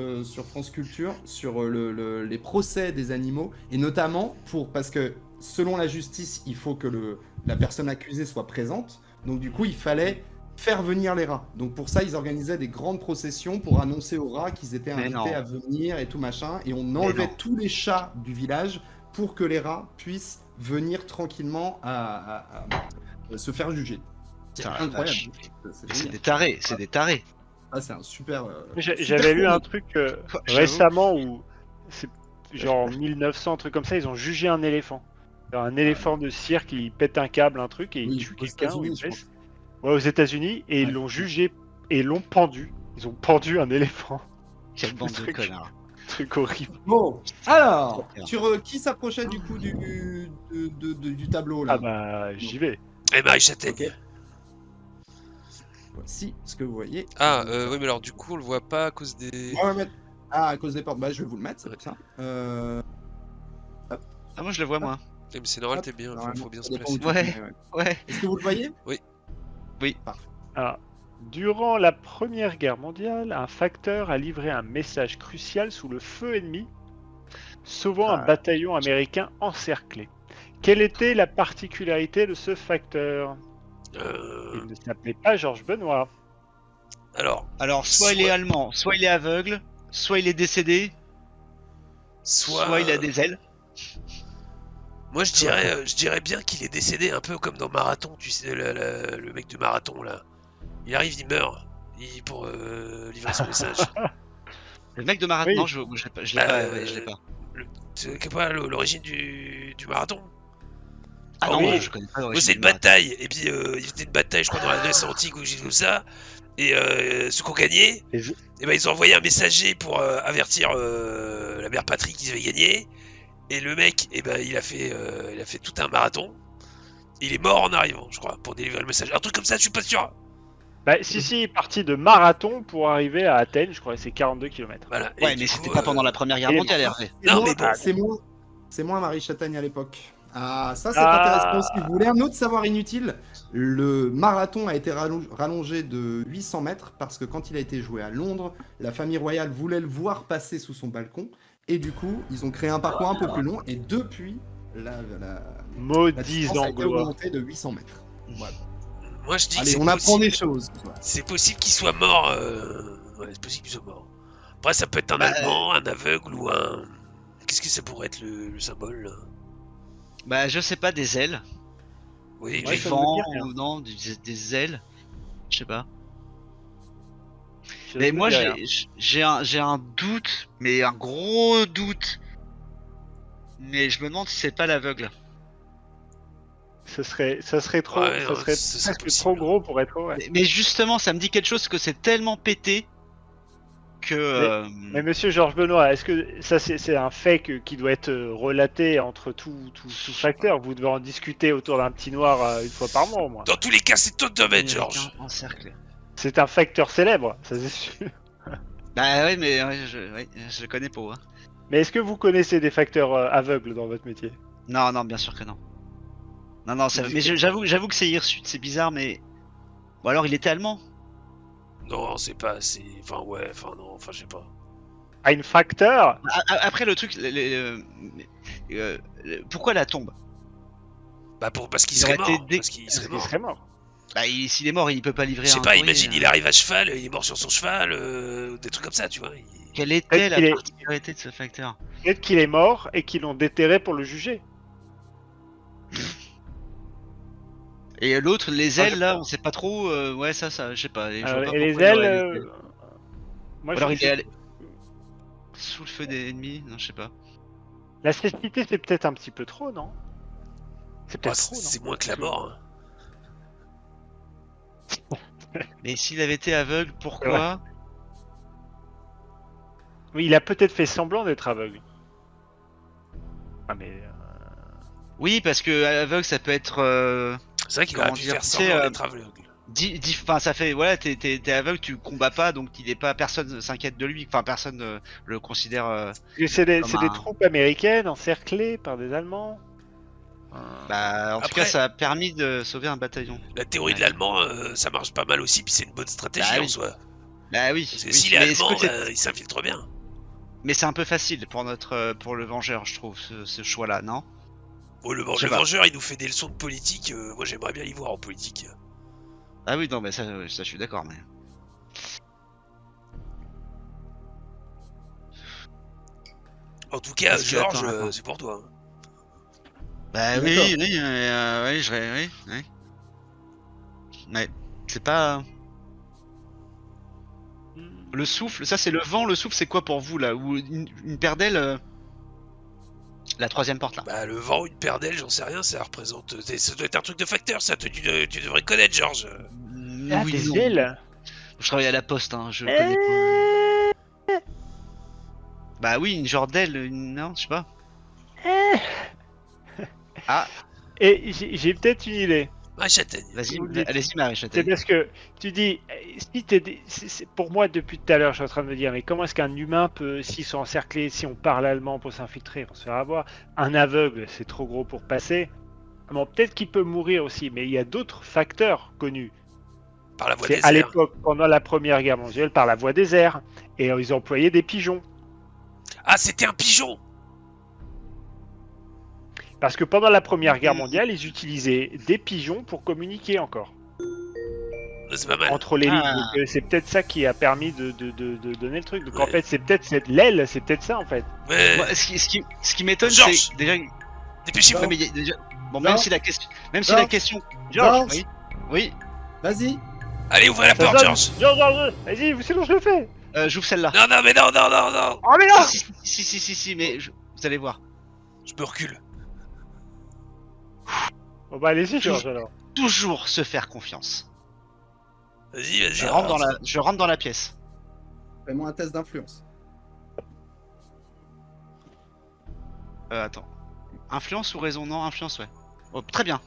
Culture, sur les procès des animaux, et notamment parce que selon la justice, il faut que la personne accusée soit présente, donc du coup, il fallait faire venir les rats. Donc pour ça, ils organisaient des grandes processions pour annoncer aux rats qu'ils étaient Mais invités non. à venir et tout machin, et on enlevait non. tous les chats du village pour que les rats puissent venir tranquillement à se faire juger. C'est Putain, la incroyable. vache. C'est C'est génial. des tarés, c'est des tarés. Ah, c'est un super. J'avais super lu un comique. truc J'avoue. récemment où c'est genre 1900, un truc comme ça, ils ont jugé un éléphant. Genre un éléphant de cirque, il pète un câble, un truc, et il Oui, tue aux quelqu'un ou il États-Unis, je blesse. Ouais, aux États-Unis, et ils Ouais. l'ont jugé et l'ont pendu. Ils ont pendu un éléphant. Quelle bande de truc. connards. Truc horrible. Bon, alors, Super. qui s'approchait du coup du tableau là Ah bah, j'y vais. Et Marie-Châtaigne. Ok. Voici ce que vous voyez. Ah, oui, mais alors du coup, on le voit pas à cause des. On va mettre. Ah, à cause des portes. Bah, je vais vous le mettre, c'est Ouais. ça. Ah, moi je le vois, moi. Eh, mais c'est normal, Hop, t'es bien, normalement, faut bien ça se dépend où placer. tu Ouais. te mets, ouais. Ouais. Est-ce que vous le voyez Ah. Durant la Première Guerre mondiale, un facteur a livré un message crucial sous le feu ennemi, sauvant un bataillon américain encerclé. Quelle était la particularité de ce facteur? Il ne s'appelait pas Georges Benoît. Alors, Alors, soit il est allemand, soit il est aveugle, soit il est décédé, soit il a des ailes. Moi, je dirais bien qu'il est décédé un peu comme dans Marathon, tu sais, le mec du Marathon là. Il arrive, il meurt, pour livrer son message. Le mec de Marathon, Oui. non, je l'ai pas. Ouais, je l'ai pas. Tu sais pas l'origine du Marathon? Ah non, oui. je connais pas Moi, l'origine c'est du une Marathon. bataille, et puis il faisait une bataille, je crois, dans la Grèce antique ou quelque chose comme ça. Et ceux qui ont gagné, Et je- et ben, ils ont envoyé un messager pour avertir la mère patrie qu'ils avaient gagné. Et le mec, et ben, il a fait tout un marathon. Il est mort en arrivant, je crois, pour délivrer le message. Un truc comme ça, je suis pas sûr. Bah, si, il est parti de Marathon pour arriver à Athènes, je crois que c'est 42 km. Voilà. Et Ouais, du mais coup, c'était pas pendant la Première Guerre il est mondiale, mort. Hervé. Non, mais bon. C'est moi Marie Châtaigne à l'époque. Ah, ça c'est Ah. intéressant aussi. Vous voulez un autre savoir inutile? Le marathon a été rallongé de 800 mètres parce que quand il a été joué à Londres, la famille royale voulait le voir passer sous son balcon et du coup, ils ont créé un parcours un peu plus long et depuis, la Maudits distance a été Anglois. augmentée de 800 mètres. Voilà. moi, je dis que Allez, c'est on apprend possible. des choses. Voilà. C'est possible qu'il soit mort. Ouais, c'est possible qu'il soit mort. Après, ça peut être un Allemand, un aveugle ou un. Qu'est-ce que ça pourrait être le symbole là? Bah, je sais pas, des ailes. Oui, Ouais, Du ça me vent dit rien. ou non, des ailes. Je sais pas. Je Mais me moi, dis rien. j'ai un doute, mais un gros doute. Mais je me demande si c'est pas l'aveugle. Ça serait trop, Ouais, ça non, serait ce serait presque possible. trop gros pour être vrai. Mais justement, ça me dit quelque chose que c'est tellement pété que. Mais monsieur Georges Benoît, est-ce que ça c'est un fait qui doit être relaté entre tous facteurs? Vous devez en discuter autour d'un petit noir une fois par mois au moins. Dans tous les cas, c'est ton domaine, Georges. Encerclé. C'est un facteur célèbre, ça c'est sûr. Bah ouais, mais ouais, je le connais pas. Hein. Mais est-ce que vous connaissez des facteurs aveugles dans votre métier? Non, non, bien sûr que non. Non, non, mais j'avoue que c'est hirsute, c'est bizarre, mais. Bon, alors il était allemand. Non, c'est pas. Enfin, ouais, enfin, non, enfin, je sais pas. Un facteur? Après, le truc. Pourquoi la tombe? Bah, parce qu'il Il serait aurait été mort. dé- Parce qu'il Est-ce serait qu'il mort. serait mort? Bah, s'il est mort, il peut pas livrer Je sais un pas, courrier, imagine, hein. il arrive à cheval, il est mort sur son cheval, des trucs comme ça, tu vois. Quelle était la qu'il est- particularité de ce facteur? Peut-être qu'il est mort et qu'ils l'ont déterré pour le juger. Et l'autre, les Ah, ailes, je là, sais pas. on sait pas trop. Ouais, ça, je sais pas. Je vois Alors, pas et les pourquoi il aurait ailes, laissé. moi Ou alors je il est allé sous le feu des ennemis, non, je sais pas. la cécité c'est peut-être un petit peu trop, non? C'est Bah, peut-être trop, non? c'est moins que la mort. Hein. Mais s'il avait été aveugle, pourquoi? Oui, il a peut-être fait semblant d'être aveugle. Ah mais Oui, parce que aveugle, ça peut être. C'est vrai qu'il Comment aurait pu dire, faire tu sais, semblant d'être aveugle. Enfin, ça fait, voilà, t'es aveugle, tu combats pas, donc il est pas, personne s'inquiète de lui, enfin personne le considère. C'est des Comme un- troupes américaines encerclées par des Allemands. Bah, en tout Après- cas, ça a permis de sauver un bataillon. La théorie de l'allemand, ça marche pas mal aussi, puis c'est une bonne stratégie Bah en oui. soi. Bah oui. Parce que oui, s'il est mais est-ce allemand, que c'est- il s'infiltre bien. mais c'est un peu facile pour pour le Vengeur, je trouve, ce choix-là, non? Oh, le Je sais pas. Vengeur, il nous fait des leçons de politique. Moi, j'aimerais bien y voir en politique. Ah oui, non, mais ça je suis d'accord, mais. En tout cas, Parce que, Georges, attends. c'est pour toi. Hein. Bah D'accord. oui, oui, oui. Ouais, c'est pas. Le souffle, ça c'est le vent, le souffle c'est quoi pour vous là? Ou une paire d'ailes? La troisième porte là. Bah, le vent ou une paire d'ailes, j'en sais rien, ça représente. Ça doit être un truc de facteur, ça. Tu devrais connaître, Georges. Ah, Oui, des non. ailes. Je travaille à la poste, hein, je connais pas. Bah oui, une genre d'aile, non, je sais pas. Ah, Et j'ai peut-être une idée. Ah, châtaigne. vas-y, Vous le dites. allez-y Marie C'est Châtaigne. parce que tu dis, si pour moi depuis tout à l'heure, je suis en train de me dire, mais comment est-ce qu'un humain peut, s'ils sont encerclés, si on parle allemand pour s'infiltrer, pour se faire avoir, un aveugle, c'est trop gros pour passer. Bon, peut-être qu'il peut mourir aussi, mais il y a d'autres facteurs connus. Par la voie C'est des à airs. l'époque, pendant la Première Guerre mondiale, par la voie des airs, et ils employaient des pigeons. Ah, c'était un pigeon. Parce que pendant la Première Guerre mondiale, ils utilisaient des pigeons pour communiquer encore C'est pas mal. entre les lignes. Ah. Donc, c'est peut-être ça qui a permis de donner le truc. Donc en Ouais. fait, c'est peut-être l'aile, c'est peut-être ça en fait. Mais Moi, ce qui m'étonne, Georges. c'est déjà. dépêchez-vous. Ouais, mais il y a déjà. Bon, Non. même si la question. Georges. Georges, Georges. oui. Oui, Vas-y. Allez, ouvrez la Ça porte, sonne. Georges. Georges, vas-y, sinon je le fais. j'ouvre celle-là. Non, non, mais non, non, non, non. Oh mais non. Si, mais vous allez voir. Je me recule. Bon bah allez-y Georges alors. Toujours se faire confiance. Vas-y, vas-y. Je rentre dans la pièce. Fais-moi un test d'influence. Attends. Influence ou raison? Non, influence, ouais. Oh, très bien.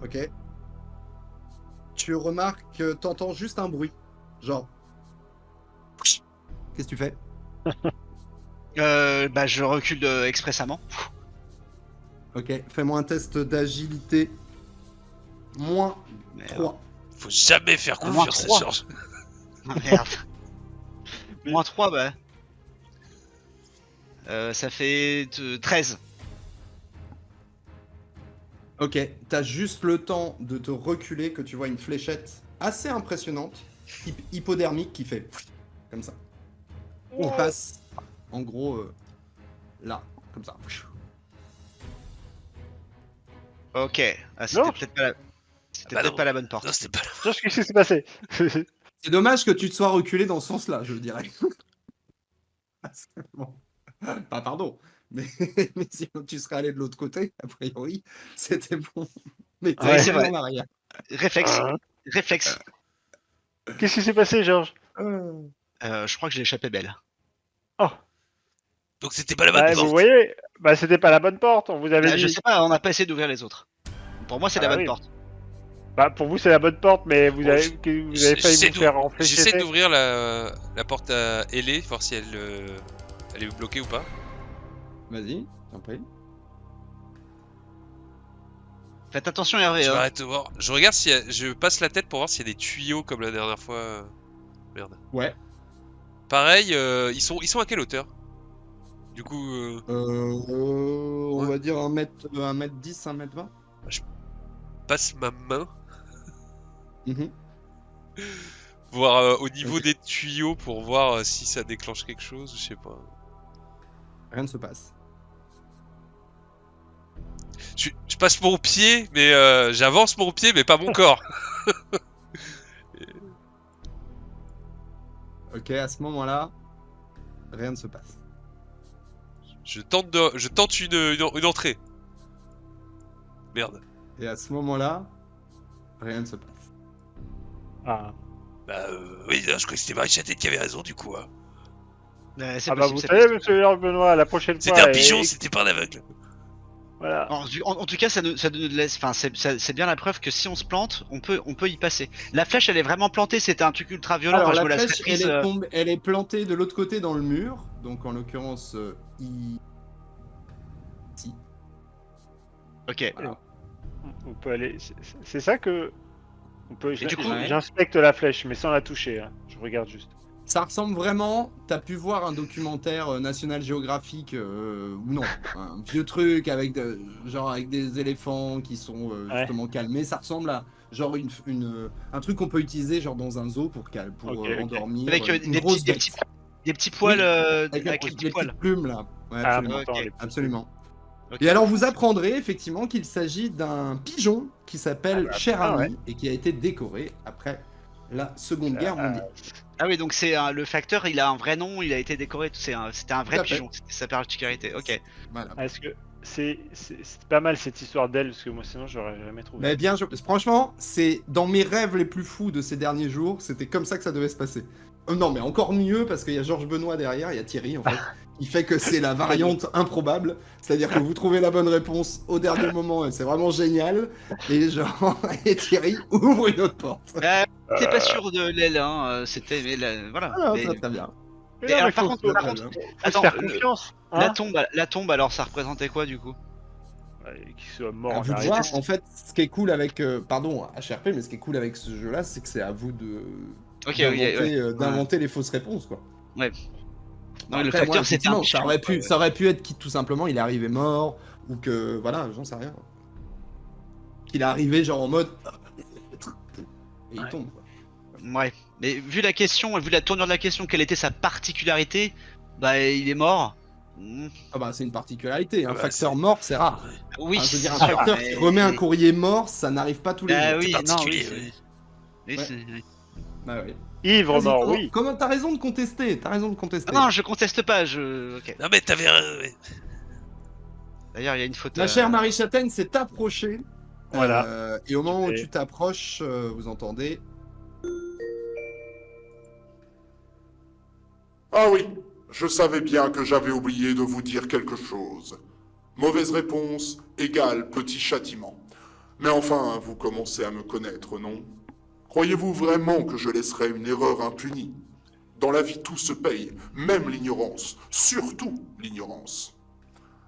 Ok. Tu remarques que t'entends juste un bruit. Genre. Qu'est-ce que tu fais? Bah, je recule expressément. Ok. Fais-moi un test d'agilité. Moins Mais, 3. Faut jamais faire Moins confiance à 3. Georges. Ah, merde. Moins 3, bah. Ça fait 13. Ok. T'as juste le temps de te reculer que tu vois une fléchette assez impressionnante, hypodermique, qui fait comme ça. On passe, en gros, là, comme ça. Ok. Ah, c'était Non. peut-être pas la... C'était Bah peut-être non. pas la bonne porte. Non, c'était pas là. Georges, qu'est-ce qui s'est passé? C'est dommage que tu te sois reculé dans ce sens-là, je dirais. Parce que, bon, pas pardon, mais, mais si tu serais allé de l'autre côté, a priori, c'était bon. Mais t'es Ouais, c'est revenu vrai. en arrière. Réflexe. Réflexe. Qu'est-ce qui s'est passé Georges? Je crois que j'ai échappé belle. Oh, Donc c'était pas la bonne bah, porte. vous voyez, bah c'était pas la bonne porte, on vous avait Je dit. sais pas, on n'a pas essayé d'ouvrir les autres. Pour moi, c'est Ah la bah bonne oui. porte. Bah pour vous c'est la bonne porte, mais vous Bon, avez failli J'essaie vous faire enfler. J'essaie d'ouvrir la porte à Ellie, voir si elle est bloquée ou pas. Vas-y, t'en prie. Faites attention, Hervé. Je hein. m'arrête de voir. Je regarde si je passe la tête pour voir s'il y a des tuyaux comme la dernière fois. Merde. Ouais. Pareil, ils sont à quelle hauteur? Du coup, On Ouais. va dire 1m10, 1m20. passe ma main, Mhm. voir au niveau Ok. des tuyaux pour voir si ça déclenche quelque chose, je sais pas. Rien ne se passe. Je passe mon pied, mais j'avance mon pied, mais pas mon corps. Ok, à ce moment-là, rien ne se passe. Je tente une entrée. Merde. Et à ce moment-là, rien ne se passe. Ah, Bah oui, je crois que c'était Marie-Châtaigne qui avait raison du coup. Hein. C'est ah bah possible, vous c'est savez possible. monsieur Georges Benoît, la prochaine fois. C'était un pigeon, c'était pas un aveugle. Voilà. Alors, en tout cas, ça nous laisse. Enfin, c'est bien la preuve que si on se plante, on peut y passer. La flèche, elle est vraiment plantée. C'était un truc ultra violent. Alors Enfin, je la me la serais flèche, prise, elle est plantée de l'autre côté dans le mur, donc en l'occurrence ici. Ok. Voilà. On peut aller. C'est ça que. On peut. Et du coup, J'inspecte la flèche, mais sans la toucher. Hein. Je regarde juste. Ça ressemble vraiment, t'as pu voir un documentaire National Geographic ou non, un vieux truc avec genre avec des éléphants qui sont justement calmés. Ça ressemble à genre un truc qu'on peut utiliser genre dans un zoo pour Ok. endormir avec une des grosse petits bête. poils, Avec avec les petits poils. petites plumes là. Ouais, Ah, absolument. maintenant, ok. les- Absolument. Ok. Et alors vous apprendrez effectivement qu'il s'agit d'un pigeon qui s'appelle Cher ah, Ami et qui a été décoré après la Seconde Guerre mondiale. Ah oui, donc c'est le facteur, il a un vrai nom, il a été décoré, c'était un vrai Tout à fait. pigeon, c'était sa particularité. Ok. Voilà. Est-ce que c'est pas mal cette histoire d'elle parce que moi sinon j'aurais jamais trouvé. Mais bien, franchement, c'est dans mes rêves les plus fous de ces derniers jours, c'était comme ça que ça devait se passer. Non, mais encore mieux parce qu'il y a Georges Benoît derrière, il y a Thierry en fait, qui fait que c'est la variante improbable, c'est-à-dire que vous trouvez la bonne réponse au dernier moment et c'est vraiment génial. Et genre, et Thierry ouvre une autre porte. T'es pas sûr de l'aile, hein, c'était, mais voilà. Ah, mais- très, très bien. Mais Et non, alors, mais par faut- contre, faut- par très contre, bien. faut se attends, faire confiance. Hein. la tombe, alors ça représentait quoi du coup? Qu'il soit mort À en vous de arrêt. voir, en fait, ce qui est cool avec, pardon, HRP, mais ce qui est cool avec ce jeu-là, c'est que c'est à vous de Ok, d'inventer, ouais. d'inventer les fausses réponses, quoi. Ouais. Non, Après, le facteur, moi, c'était un effectivement, pigeon, quoi, ouais. ça aurait pu être qu'il tout simplement il est arrivé mort ou que voilà, j'en sais rien. Qu'il est arrivé genre en mode et il Ouais. tombe. Quoi. Ouais, mais vu la question, vu la tournure de la question, quelle était sa particularité? Bah, il est mort. Ah bah c'est une particularité, un Ah bah, facteur mort c'est rare. Oui, Enfin, je veux dire un c'est sûr, facteur qui mais- remet un courrier mort, ça n'arrive pas tous les Ah jours. oui, non, particulier, oui, oui. oui, Ouais. oui. Bah oui. Ivre Vas-y, mort, comment- oui. Comment t'as raison de contester, t'as raison de contester. Ah non, je conteste pas, ok. Non mais t'avais ouais. D'ailleurs, il y a une faute. Ma chère Marie Châtaigne s'est approchée. Voilà. Et au moment où Et- tu t'approches, vous entendez. Ah oui, je savais bien que j'avais oublié de vous dire quelque chose. Mauvaise réponse égale petit châtiment. Mais enfin, vous commencez à me connaître, non? Croyez-vous vraiment que je laisserai une erreur impunie? Dans la vie, tout se paye, même l'ignorance, surtout l'ignorance.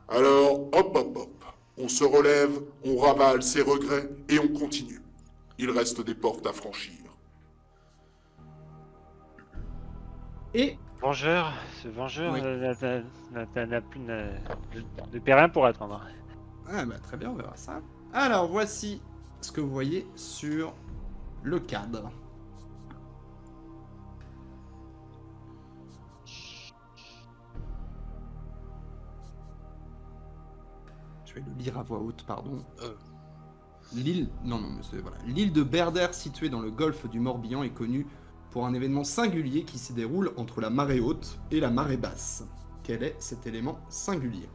Alors, hop, hop, hop. On se relève, on ravale ses regrets et on continue. Il reste des portes à franchir. Et vengeur, ce vengeur Oui. n'a plus de périn pour attendre. Ah bah très bien, on verra ça. Alors voici ce que vous voyez sur le cadre. Je vais le lire à voix haute, pardon. L'île, non, mais c'est voilà. L'île de Berder, située dans le golfe du Morbihan, est connue pour un événement singulier qui s'y déroule entre la marée haute et la marée basse. Quel est cet élément singulier?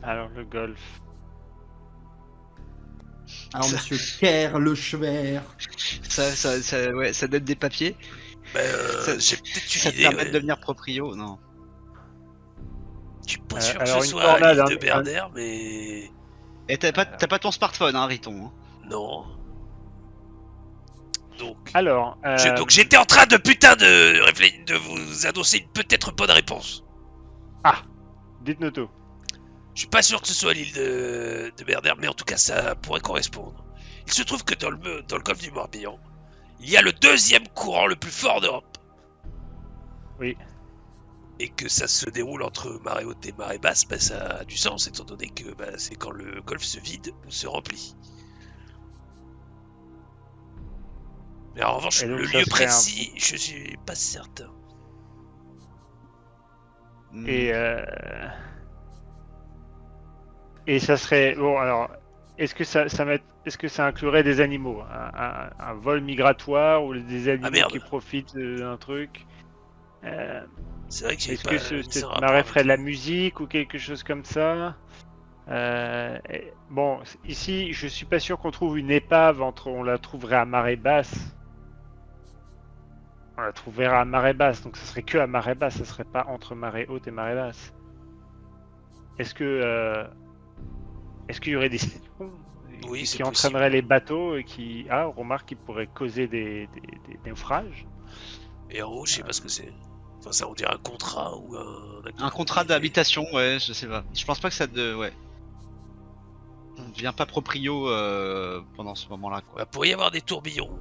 Alors le golf. Alors, monsieur Kerr le Schwer. Ouais, ça donne des papiers. J'ai peut-être Ça une te idée. permet Ouais. de devenir proprio, non? Je suis pas sûr que alors ce une soit tornade, l'île de hein, Berder, mais Et t'as pas ton smartphone, hein, Riton. Hein. non. Donc, Alors. donc j'étais en train de de vous annoncer une peut-être bonne réponse. Dites-nous tout. Je suis pas sûr que ce soit l'île de Berder, mais en tout cas ça pourrait correspondre. Il se trouve que dans le golfe du Morbihan, il y a le deuxième courant le plus fort d'Europe. Oui. Et que ça se déroule entre marée haute et marée basse, bah, ça a du sens étant donné que bah, c'est quand le golfe se vide ou se remplit. Mais en revanche, Et donc, le ça lieu serait précis, je suis pas certain. Et ça serait bon. Alors, est-ce que ça inclurait des animaux, un vol migratoire ou des animaux merde. qui profitent d'un truc? C'est vrai que j'ai Est-ce pas que mis cette ça en rapport marée avec- ferait de la musique ou quelque chose comme ça? Bon, ici, je suis pas sûr qu'on trouve une épave on la trouverait à marée basse. On la trouverait à marée basse, donc ça serait que à marée basse, ça serait pas entre marée haute et marée basse. est-ce que est-ce qu'il y aurait des siphons Oui, c'est qui possible. entraîneraient les bateaux et qui remarque qui pourraient causer des naufrages? Et en haut, je sais pas ce que c'est. Enfin, ça, on dirait un contrat ou Un contrat d'habitation, ouais, je sais pas. Je pense pas que ça ouais. On devient pas proprio pendant ce moment-là, quoi. Bah, pourrait y avoir des tourbillons.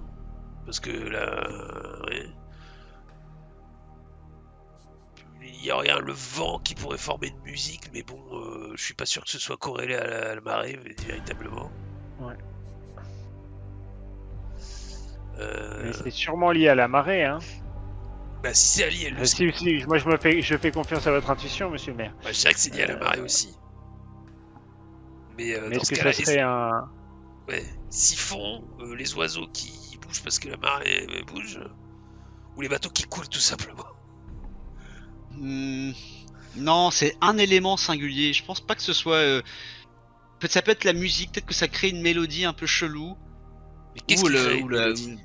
Parce que là. Ouais. Il y aurait le vent qui pourrait former une musique, mais bon, je suis pas sûr que ce soit corrélé à la marée, véritablement. Ouais. Euh, Mais c'est sûrement lié à la marée, hein. Bah, si c'est allié, le Si, moi je fais confiance à votre intuition, monsieur le maire. bah, je dirais que c'est lié à la marée aussi. Mais, Mais dans est-ce ce que cas-là, ça serait un... ouais, siphon, les oiseaux qui bougent parce que la marée bouge, ou les bateaux qui coulent tout simplement. Non, c'est un élément singulier. Je pense pas que ce soit. Ça peut être la musique, peut-être que ça crée une mélodie un peu chelou. Mais qu'est-ce Ou qui crée le, une ou le, mélodie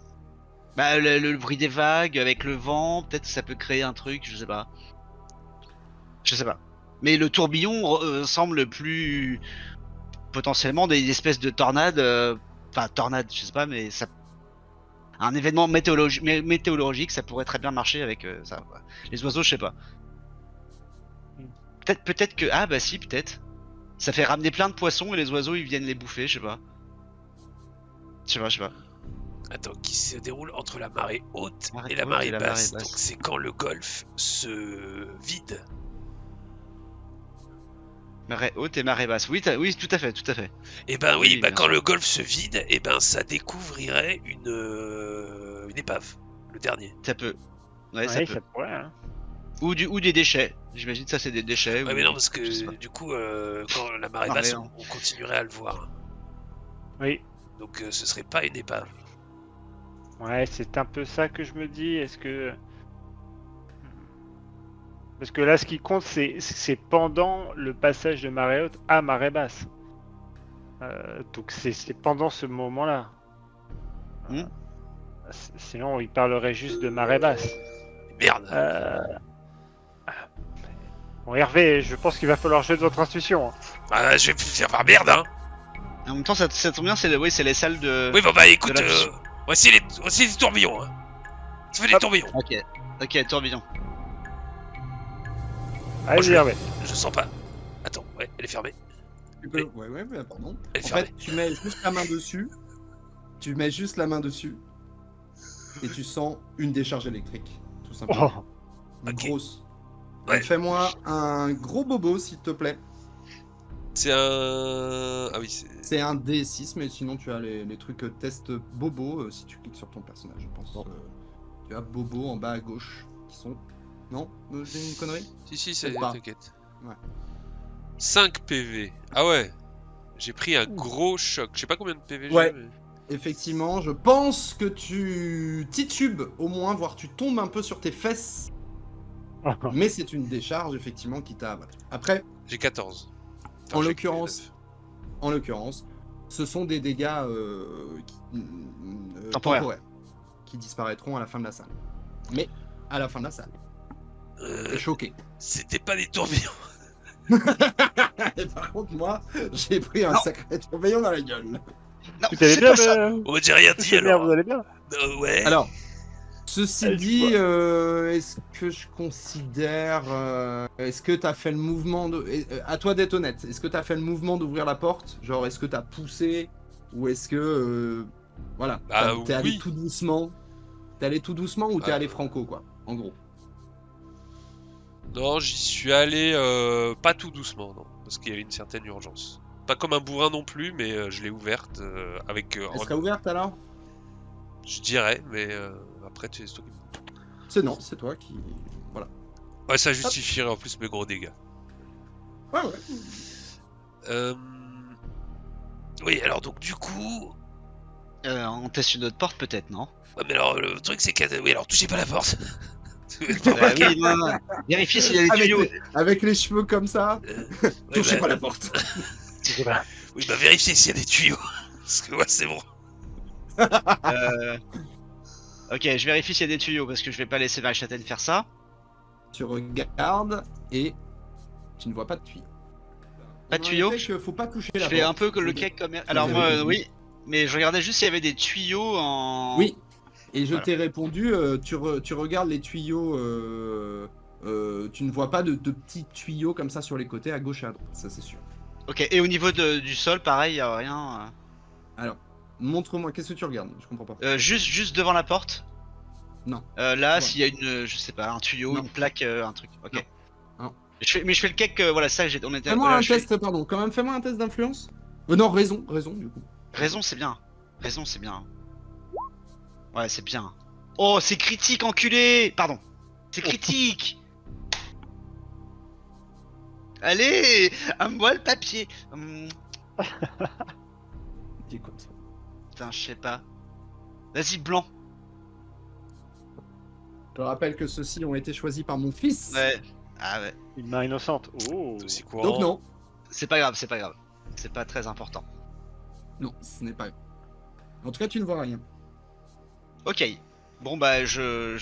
bah, le bruit des vagues avec le vent, peut-être que ça peut créer un truc, je sais pas. Je sais pas. Mais le tourbillon semble plus potentiellement des espèces de tornades. Enfin, tornades, je sais pas, mais ça. Un événement météorologique, ça pourrait très bien marcher avec ça. Quoi. Les oiseaux, je sais pas. Peut-être que. Ah bah si, peut-être. Ça fait ramener plein de poissons et les oiseaux ils viennent les bouffer, je sais pas. Je sais pas. Attends, qui se déroule entre la marée haute Marée et la haute marée et la basse. marée basse. Donc c'est quand le golfe se vide. Marée haute et marée basse. Oui, oui, tout à fait. Et ben oui, Oui, bah, bien quand sûr. le golfe se vide, et ben ça découvrirait une épave, le dernier. Ça peut. Ouais, ça Ouais, peut. ça pourrait, hein. Ou des déchets. J'imagine que ça c'est des déchets. Ouais, ou- mais non, parce je sais pas. que du coup, quand la marée Non, basse, mais on, non. on continuerait à le voir. Oui. Donc ce serait pas une épave. Ouais, c'est un peu ça que je me dis. Est-ce que... Parce que là, ce qui compte, c'est pendant le passage de marée haute à marée basse. Donc c'est pendant ce moment-là. Hmm. Sinon, il parlerait juste de marée basse. Merde. Bon, Hervé, je pense qu'il va falloir jouer de votre intuition, hein. Ah, je vais faire par merde, hein. En même temps, ça tombe bien, c'est oui, c'est les salles de. Oui, bon bah écoute, de la vision. voici les tourbillons. Hein. Ça fait des Hop. tourbillons. Ok, tourbillon. Allez, je- Hervé. Je sens pas. Attends, ouais, elle est fermée. Tu peux... Ouais, pardon. Elle est En fermée. fait, tu mets juste la main dessus. Tu mets juste la main dessus. Et tu sens une décharge électrique. Tout simplement. Oh, Une Ok. grosse. Ouais. Fais-moi un gros bobo, s'il te plaît. C'est un. Ah oui, c'est. C'est un D6, mais sinon tu as les trucs test bobo si tu cliques sur ton personnage, je pense. Tu as bobo en bas à gauche qui sont. Non J'ai une connerie. Si, c'est. Ou pas. T'inquiète. Ouais. 5 PV. Ah ouais. J'ai pris un gros choc. Je sais pas combien de PV Ouais. j'ai. Mais... Effectivement, je pense que tu titubes au moins, voire tu tombes un peu sur tes fesses. Mais c'est une décharge effectivement qui t'a. Voilà. Après, J'ai 14. En j'ai l'occurrence, ce sont des dégâts temporaires qui disparaîtront à la fin de la salle. Mais à la fin de la salle. T'es choqué. C'était pas des tourbillons. Et par contre, moi, j'ai pris un sacré tourbillon dans la gueule. Non, Vous allez c'est bien, pas ça. Oh, j'ai rien dit monsieur le maire, alors. vous allez bien? Ouais. Alors, ceci Allez, dit, dis-moi. est-ce que je considère. Est-ce que t'as fait le mouvement de. À toi d'être honnête, est-ce que t'as fait le mouvement d'ouvrir la porte? Genre, est-ce que t'as poussé? Ou est-ce que. Voilà. Bah, T'es allé oui. tout doucement? T'es allé tout doucement ou t'es Ah. allé franco, quoi? En gros. Non, j'y suis allé pas tout doucement, non. Parce qu'il y avait une certaine urgence. Pas comme un bourrin non plus, mais je l'ai ouverte avec. Elle serait ouverte alors? Je dirais, mais après, c'est toi qui. C'est non, c'est toi qui. Voilà. Ouais, ça justifierait en plus mes gros dégâts. Ouais, ouais. Oui, alors donc du coup. On teste une autre porte peut-être, non? Ouais, mais alors le truc c'est que. Oui, alors touchez pas la porte. Bah oui, non. Vérifiez s'il y a des tuyaux. Avec les cheveux comme ça, Ouais, touchez bah, pas la porte. Je sais pas. Oui, bah vérifiez s'il y a des tuyaux. Parce que ouais, c'est bon. Ok, je vérifie s'il y a des tuyaux parce que je vais pas laisser Valchâtaine faire ça. Tu regardes et tu ne vois pas de tuyau. Pas de tuyaux. Faut pas toucher Je la fais un porte. peu que le cake comme. Alors avez moi, raison. oui, mais je regardais juste s'il y avait des tuyaux en. Oui. Et je Voilà. t'ai répondu, tu regardes les tuyaux, tu ne vois pas de petits tuyaux comme ça sur les côtés, à gauche et à droite, ça c'est sûr. Ok, et au niveau du sol, pareil, y a rien. Alors, montre-moi, qu'est-ce que tu regardes? Je comprends pas. Juste devant la porte. Non. Là, Tu vois. s'il y a je sais pas, un tuyau, Non. une plaque, un truc. Ok. Non. Non. Mais je fais le cake, voilà, ça, on était. Fais-moi voilà, un je fais- test, pardon, quand même, fais-moi un test d'influence. Non, raison, du coup. Raison, c'est bien. Raison, c'est bien. Ouais, c'est bien. Oh, c'est critique, enculé. Pardon. C'est critique. Allez, à moi le papier. Écoute. Putain, je sais pas. Vas-y, blanc. Je rappelle que ceux-ci ont été choisis par mon fils. Ouais. Ah ouais. Une main innocente. Oh. C'est aussi courant. Donc non. C'est pas grave, c'est pas grave. C'est pas très important. Non, ce n'est pas. En tout cas, tu ne vois rien. Ok. Bon bah je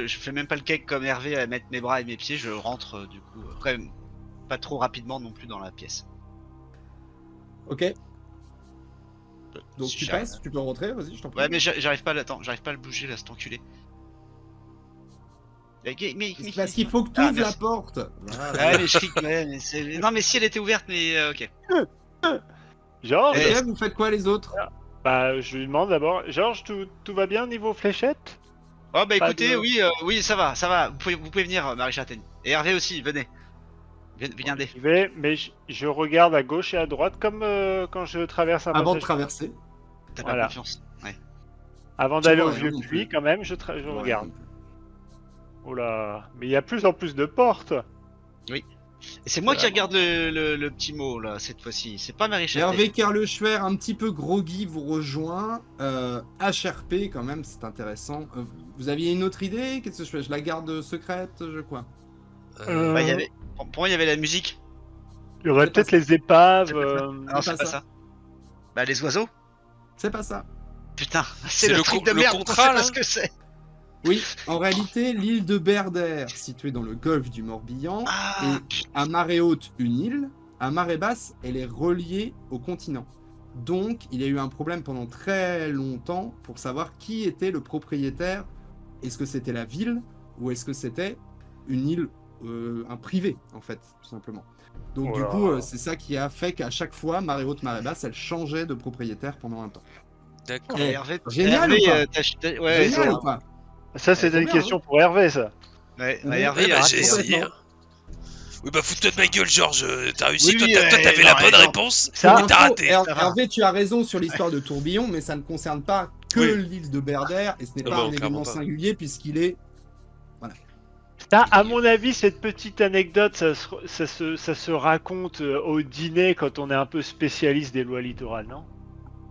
fais même pas le cake comme Hervé à mettre mes bras et mes pieds, je rentre du coup quand même pas trop rapidement non plus dans la pièce. Ok. Donc Si tu j'arrive. passes, tu peux rentrer, vas-y, je t'en prie. Ouais mais j'arrive pas j'arrive pas à le bouger là, cet enculé. Mais C'est parce qu'il faut que tu Ah, ouvres la merci. porte. Voilà. Ouais mais je clique, ouais, mais c'est. Non mais si elle était ouverte mais ok. Georges, Eh, Ok, vous faites quoi les autres? bah, je lui demande d'abord. Georges, tout va bien niveau fléchette? Oh bah Pas écoutez, de- oui ça va. Vous pouvez venir Marie Châtaigne. Et Hervé aussi, venez. Viendez. J'y vais, mais je regarde à gauche et à droite comme quand je traverse un Avant de passage. traverser. T'as Voilà. pas confiance. Ouais. Avant Tu d'aller vois au rien vieux non puits, plus. quand même, je Ouais. regarde. Oh là, mais il y a plus en plus de portes. Et c'est moi qui Vraiment. regarde le petit mot là cette fois-ci. C'est pas Marie Châtaigne. Hervé Carleschwer, un petit peu groggy, vous rejoint. HRP, quand même, c'est intéressant. Vous aviez une autre idée? Qu'est-ce que je fais? Je la garde secrète? Je quoi? Bah, pour moi il y avait la musique. Il y aurait C'est peut-être pas les épaves. C'est pas ça. Non, C'est c'est pas pas ça. ça. Bah les oiseaux. C'est pas ça. Putain, C'est c'est le le truc co- de le merde. contrat, On sait pas là ce que c'est. Oui, en réalité, l'île de Berder, située dans le golfe du Morbihan, Ah, et à marée haute, une île. À marée basse, elle est reliée au continent. Donc, il y a eu un problème pendant très longtemps pour savoir qui était le propriétaire. Est-ce que c'était la ville ou est-ce que c'était une île, un privé, en fait, tout simplement. Donc, Oh du là. coup, c'est ça qui a fait qu'à chaque fois, marée haute, marée basse, elle changeait de propriétaire pendant un temps. D'accord. Eh, Hervé, génial Hervé, ou pas ouais, Génial c'est- ou pas? Ça, c'est faut une bien, question pour Hervé, ça. ouais, Mhm. Hervé, Ouais, bah, arrête, j'ai Hervé. essayé. hein. Oui, bah fous-toi de ma gueule, Georges. T'as réussi. Oui, Toi, oui, toi, t'avais non, la bonne non. réponse. Ça, Pour t'as info, raté. ça va. Hervé, tu as raison sur l'histoire de Tourbillon, mais ça ne concerne pas que Oui. l'île de Berder, et ce n'est Ah pas bah, un clairement événement pas. singulier, puisqu'il est... ça, à mon avis, cette petite anecdote, ça se raconte au dîner quand on est un peu spécialiste des lois littorales, non?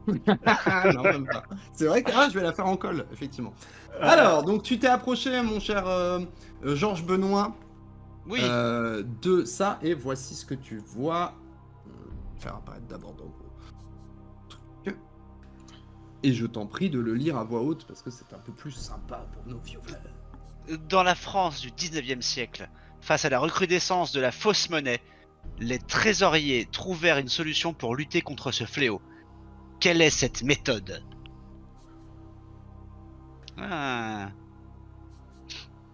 non, même pas. C'est vrai que je vais la faire en colle, effectivement. Alors, donc tu t'es approché, mon cher Georges Benoît, Oui. de ça, et voici ce que tu vois. Faire apparaître d'abord dans vos trucs. Et je t'en prie de le lire à voix haute, parce que c'est un peu plus sympa pour nos viewers. Dans la France du 19e siècle, face à la recrudescence de la fausse monnaie, les trésoriers trouvèrent une solution pour lutter contre ce fléau. Quelle est cette méthode? Ah.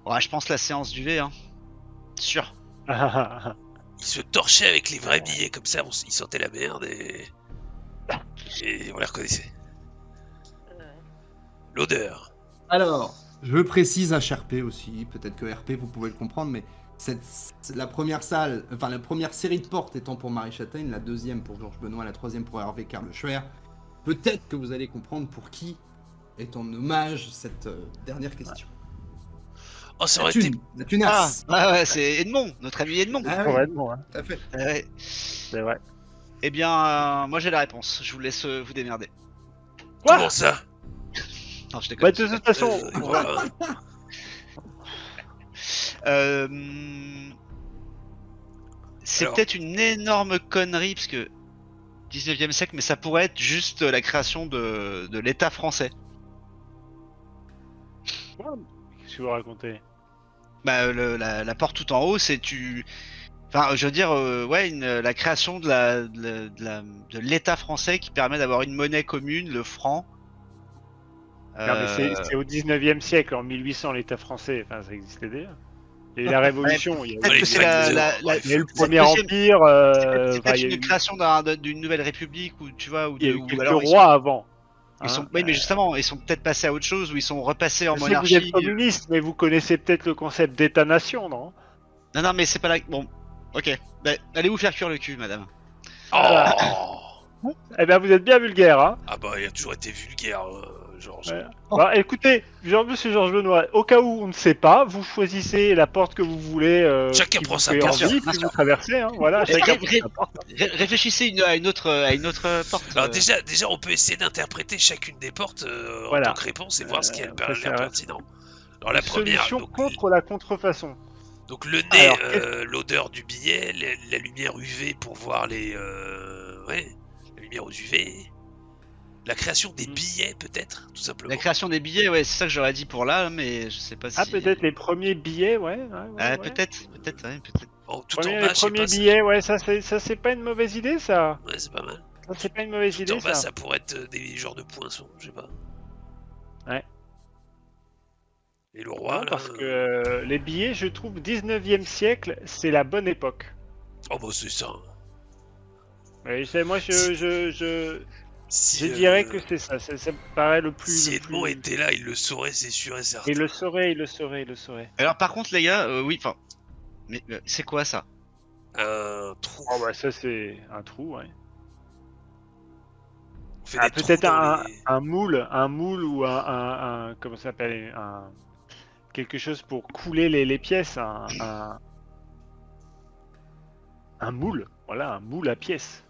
Ouais, je pense la séance du V, hein. Sûr. Il se torchait avec les vrais billets, comme ça, il sentait la merde et on les reconnaissait. L'odeur. Alors, je précise HRP aussi, peut-être que RP vous pouvez le comprendre, mais la première salle, enfin la première série de portes étant pour Marie Châtaigne, la deuxième pour Georges Benoît, la troisième pour Hervé Carleschwer. Peut-être que vous allez comprendre pour qui est en hommage cette dernière question. Oh, ça La aurait été. thune, la tunasse. Ouais, c'est Edmond, notre ami Edmond. Ah oui, Ouais, bon, hein, tout à fait. Ouais. c'est vrai. Eh bien, moi j'ai la réponse. Je vous laisse vous démerder. Quoi? Comment ça? Non, je Bah, déconne. de toute façon, Voilà. C'est Alors. peut-être une énorme connerie parce que 19e siècle, mais ça pourrait être juste la création de l'État français. qu'est-ce que vous racontez? Bah, la porte tout en haut, c'est tu. Enfin, je veux dire, ouais, la création de l'État français qui permet d'avoir une monnaie commune, le franc. Non, mais c'est au 19e siècle, en 1800, l'État français, enfin, ça existait déjà. Il y a eu la Révolution, il y a Peut-être Ouais, que c'est exactement. il y a eu le c'est premier deuxième- empire, c'est enfin, peut-être il y a une eu, création d'une nouvelle république, ou tu vois, ou il y a de, eu ou quelques alors rois avant. oui, mais justement, ils sont peut-être passés à autre chose, ou ils sont repassés en Je sais que vous êtes monarchie. communiste, mais vous connaissez peut-être le concept d'État-nation, non? Non, non, mais c'est pas là. Bon, ok. Bah, allez vous faire cuire le cul, madame. Oh Eh bien, vous êtes bien vulgaire, hein? Ah bah, il a toujours été vulgaire, Georges. Ouais. Bah, écoutez, monsieur Georges Benoît, au cas où on ne sait pas, vous choisissez la porte que vous voulez, Chacun qui prend vous sa fait porte. envie, Bien puis sûr. vous traversez, hein, voilà, Et chacun ré- prend ré- sa porte. Réfléchissez à une autre porte. Alors déjà, on peut essayer d'interpréter chacune des portes en Voilà. tant que réponse et voir ce qui a ça, l'air c'est pertinent. Alors la Une première, solution donc, contre la contrefaçon. donc le nez, Alors, l'odeur du billet, la lumière UV pour voir ouais, la lumière aux UV, la création des billets peut-être, tout simplement. La création des billets, ouais, c'est ça que j'aurais dit pour là, mais je sais pas si. Ah, peut-être les premiers billets, ouais. Ah, peut-être, ouais, peut-être. Oh, tout en Les bas, je sais premiers pas. billets, ouais, ça c'est pas une mauvaise idée, ça. Ouais, c'est pas mal. Ça c'est pas une mauvaise Tout idée, en bas, ça. ça pourrait être des genres de poinçons, je sais pas. Ouais. Et le roi, Non, là, parce que les billets, je trouve, 19e siècle, c'est la bonne époque. oh bah c'est ça. Ouais, moi, je Si, dirais que c'est ça. Ça me paraît le plus. si le Edmond plus- était là, il le saurait, c'est sûr et certain. Il le saurait, il le saurait, il le saurait. Alors par contre, les gars, oui, enfin. Mais c'est quoi ça? Un trou. Oh, bah, ça, c'est un trou, ouais. On fait Ah, des trous peut-être dans les- un moule ou un comment ça s'appelle quelque chose pour couler les pièces, un moule, voilà, un moule à pièces.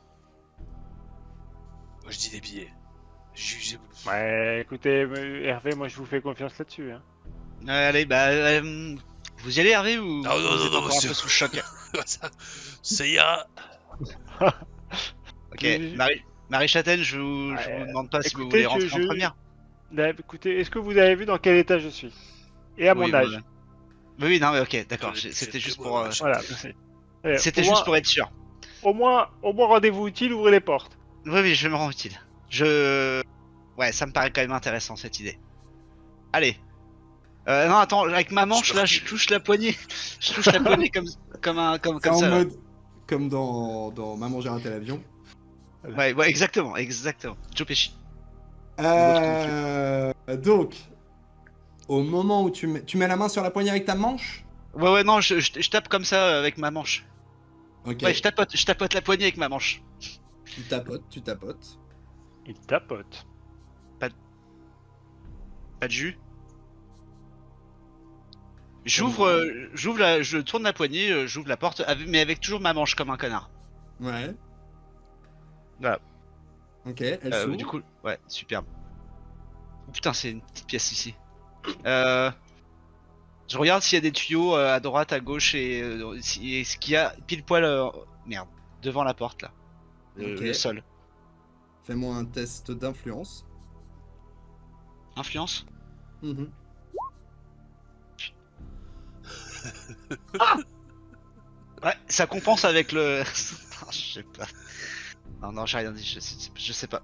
Moi je dis des billets. Jugez-vous. Ouais, écoutez, Hervé, moi je vous fais confiance là-dessus. Hein. Allez, bah. Vous y allez, Hervé, ou Non, non, vous non, êtes non, encore un monsieur. peu sous le choc? Ça ira. Ok, Marie Châtaigne, je vous Ouais, demande pas si vous écoutez, voulez rentrer en première. Là, écoutez, est-ce que vous avez vu dans quel état je suis? Et à Oui, mon bah, âge. Oui, non, mais ok, d'accord. Je- C'était je- juste je- pour. je- Voilà, merci. Eh, C'était au juste moins- pour être sûr. Au moins rendez-vous utile, ouvrez les portes. Oui, oui, je me rends utile. Ouais, ça me paraît quand même intéressant cette idée. Allez. Non, attends, avec ma manche là, je touche la poignée. Je touche la poignée comme C'est en ça. là. mode comme dans Maman j'ai raté l'avion. Ouais, ouais, exactement. Joe Pesci. Donc, au moment où tu mets la main sur la poignée avec ta manche. Ouais, non, je tape comme ça avec ma manche. Ok. Ouais, je tapote la poignée avec ma manche. Tu tapotes. Il tapote. Pas de jus. Je tourne la poignée, j'ouvre la porte, mais avec toujours ma manche comme un connard. Ouais. Voilà. Ok, elle s'ouvre. Du coup, ouais, superbe. Oh, putain, c'est une petite pièce ici. Je regarde s'il y a des tuyaux à droite, à gauche et ce qu'il y a pile poil. Merde, devant la porte là. Ok. Le sol. Fais-moi un test d'influence. Influence? Mhm. Ouais, ça compense avec le. Non, je sais pas. Non, j'ai rien dit, je sais pas.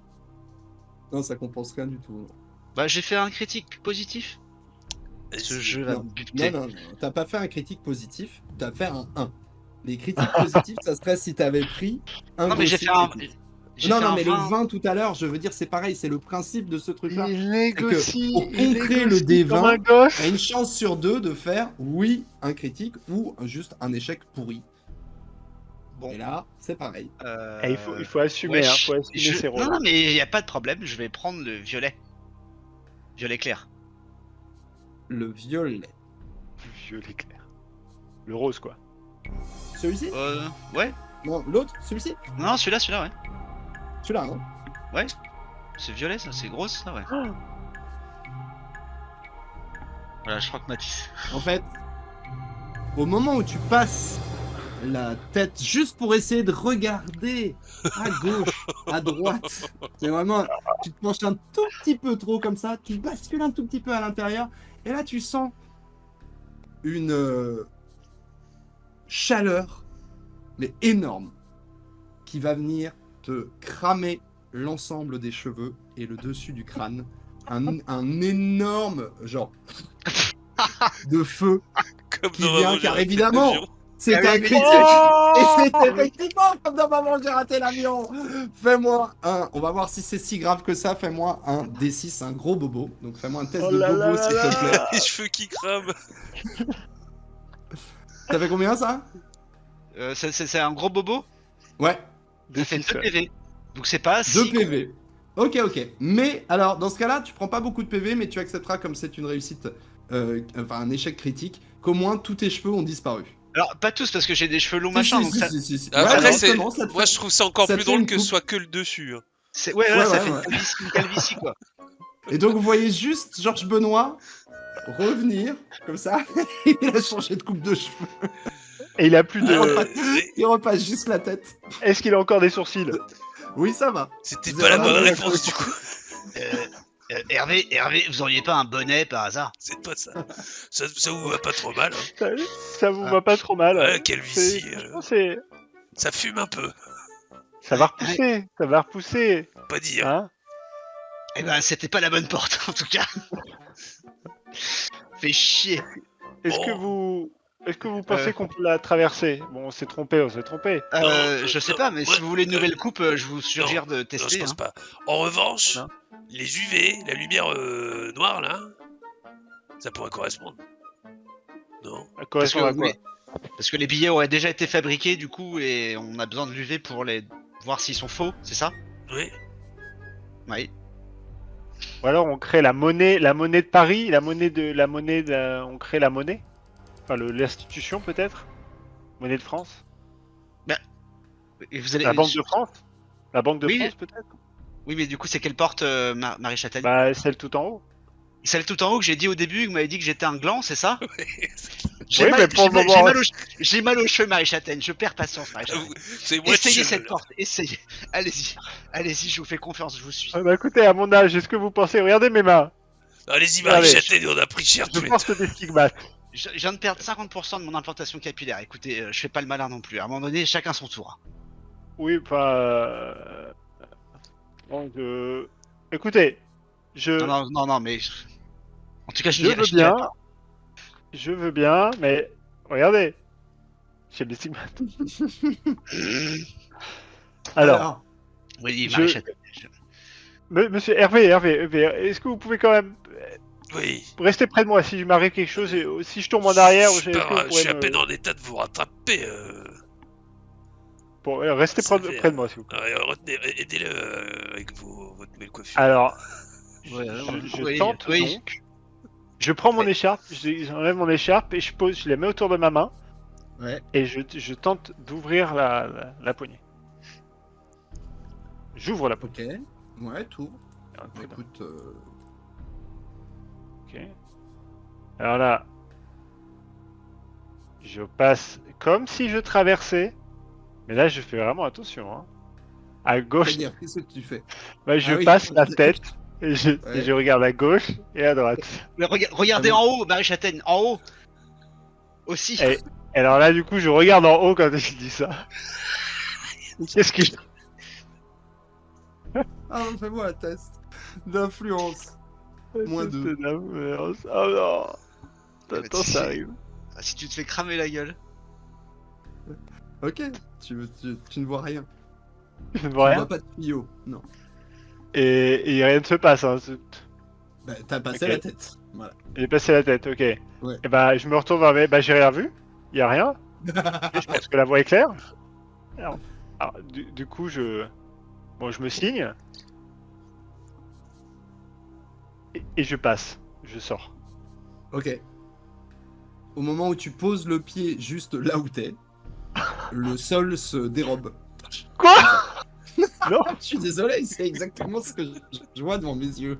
Non, ça compense rien du tout. Bah, j'ai fait un critique positif. Ce jeu va Non. me buter. Non, t'as pas fait un critique positif, t'as fait un 1. Les critiques positifs, ça serait si t'avais pris un Non, mais j'ai dossier fait un. critique. j'ai Non, fait non, un mais 20. le 20 tout à l'heure, je veux dire, c'est pareil, c'est le principe de ce truc-là. Il négocie, négocie, pour contrer le D20, comme un gosse. T'as une chance sur 2 de faire, oui, un critique ou juste un échec pourri. Bon. Et là, c'est pareil. Eh, il faut assumer, hein, faut assumer ses rôles. Non, mais il y a pas de problème, je vais prendre le violet. Violet clair. Le violet. Violet clair. Le rose, quoi. Celui-ci Ouais. Non, l'autre Celui-ci Non, celui-là, ouais. Celui-là, hein. C'est violet, ça, c'est gros, ça, ouais. Oh. Voilà, je crois que Mathis. En fait, au moment où tu passes la tête juste pour essayer de regarder à gauche, à droite, c'est vraiment, tu te penches un tout petit peu trop comme ça, tu bascules un tout petit peu à l'intérieur, et là tu sens une chaleur mais énorme, qui va venir te cramer l'ensemble des cheveux et le dessus du crâne. Un énorme, genre, de feu Comme qui dans vient, Maman, j'ai car raté évidemment, l'avion. c'est Ah un oui, critique. Oh Et c'est effectivement comme dans Maman, j'ai raté l'avion. Fais-moi un, on va voir si c'est si grave que ça, fais-moi un D6, un gros bobo. Donc fais-moi un test Oh de là bobo, là s'il là te plaît. là. Les cheveux qui crament. Ça fait combien ça? C'est un gros bobo. Ouais, Ça fait 6, 2 PV. Donc c'est pas 2 si. PV. Ok, ok. Mais alors, dans ce cas-là, tu prends pas beaucoup de PV, mais tu accepteras, comme c'est une réussite, enfin un échec critique, qu'au moins tous tes cheveux ont disparu. Alors pas tous parce que j'ai des cheveux longs Si, machin. si, Donc si, ça. si. Après, Ouais, c'est... justement, ça te Moi, fait- je trouve ça encore ça te plus fait drôle une que ce coupe. soit que le dessus. Hein. Ouais, Ouais, ça ouais, fait ouais. une calvitie quoi. Et donc, vous voyez juste Georges Benoît revenir, comme ça. Il a changé de coupe de cheveux. Et il a plus Il de. repasse, il repasse juste la tête. Est-ce qu'il a encore des sourcils? Oui, ça va. C'était Vous pas la avez bonne raison, réponse du coup. Hervé, vous auriez pas un bonnet par hasard? C'est pas ça. Ça vous va pas trop mal. Hein. Ça vous va pas trop mal. Ouais, calvitie. Franchement, c'est. Ça fume un peu. Ça va repousser. Ça va repousser. Pas dire. Hein? Eh ben c'était pas la bonne porte en tout cas. Fait chier. Est-ce que vous pensez qu'on peut la traverser? Bon, on s'est trompé. Je sais pas, mais ouais, si vous voulez une nouvelle coupe, je vous suggère de Non, je tester. pense Hein. pas. En revanche, Non. les UV, la lumière noire là, ça pourrait correspondre. Non. Ça correspond à quoi? Parce que les billets auraient déjà été fabriqués du coup et on a besoin de l'UV pour les voir s'ils sont faux, c'est ça? Oui. Oui. Ou alors on crée la monnaie de Paris, on crée la monnaie. Enfin, l'institution peut-être. Monnaie de France. Et vous allez... La Banque de France. La Banque de Oui. France peut-être. Oui, mais du coup c'est quelle porte, Marie Châtaigne? Bah celle tout en haut. Celle tout en haut que j'ai dit au début, que vous m'avez dit que j'étais un gland, c'est ça? Oui, mais pour le moment- J'ai mal aux cheveux, Marie Châtaigne, je perds patience, Marie Châtaigne. C'est moi Essayez qui- cette porte, essayez. Allez-y, je vous fais confiance, je vous suis. Bah écoutez, à mon âge, est-ce que vous pensez... Regardez mes mains. Allez-y, Allez. Marie Châtaigne, on a pris cher Je tous les porte deux. des stigmates. Je viens de perdre 50% de mon implantation capillaire. Écoutez, je fais pas le malin non plus. À un moment donné, chacun son tour. Oui, Écoutez, Non, mais... En tout cas, je je n'irai veux bien. pas. Je veux bien, mais... Regardez. J'ai des stigmates. Alors, Oui, je- Marie Châtaigne. monsieur Hervé, est-ce que vous pouvez quand même Oui. rester près de moi si je m'arrive quelque chose et si je tombe en arrière, Je est-ce que vous je pourrez suis à me... peine en état de vous rattraper. Bon, restez Ça près, fait, près de moi, s'il vous plaît. Retenez, aidez-le avec votre nouvelle coiffure. Alors, Ouais, je oui, tente oui. donc. Je prends mon écharpe, j'enlève mon écharpe et je la mets autour de ma main Ouais. et je tente d'ouvrir la poignée. J'ouvre la poignée. Ok. Ouais, tout. Ah, très bien. Écoute, Ok. Alors là, je passe comme si je traversais, mais là je fais vraiment attention. Hein. À gauche, c'est-à-dire, qu'est-ce que tu fais? bah, je Ah oui. passe la tête et Ouais. et je regarde à gauche et à droite. Mais regardez Ah, mais- en haut, Marie Châtaigne, en haut. Aussi. Et alors là, du coup, je regarde en haut quand je dis ça. Qu'est-ce que je... Ah, non, fais-moi un test d'influence. Moins deux. Oh non. Attends, si- ça arrive. Ah, si tu te fais cramer la gueule. Ok, tu ne vois rien. Je ne Tu vois ne rien. vois pas de tuyau. Non. Et rien ne se passe. Hein. Bah, t'as passé Ok. la tête. Voilà. J'ai passé la tête, ok. Et bah, je me retourne vers mes... Bah, j'ai rien vu. Il y a rien. Je pense que la voie est claire. Alors, du coup, Bon, je me signe. Et je passe. Je sors. Ok. Au moment où tu poses le pied juste là où t'es, le sol se dérobe. Quoi? Non. Je suis désolé, c'est exactement ce que je vois devant mes yeux.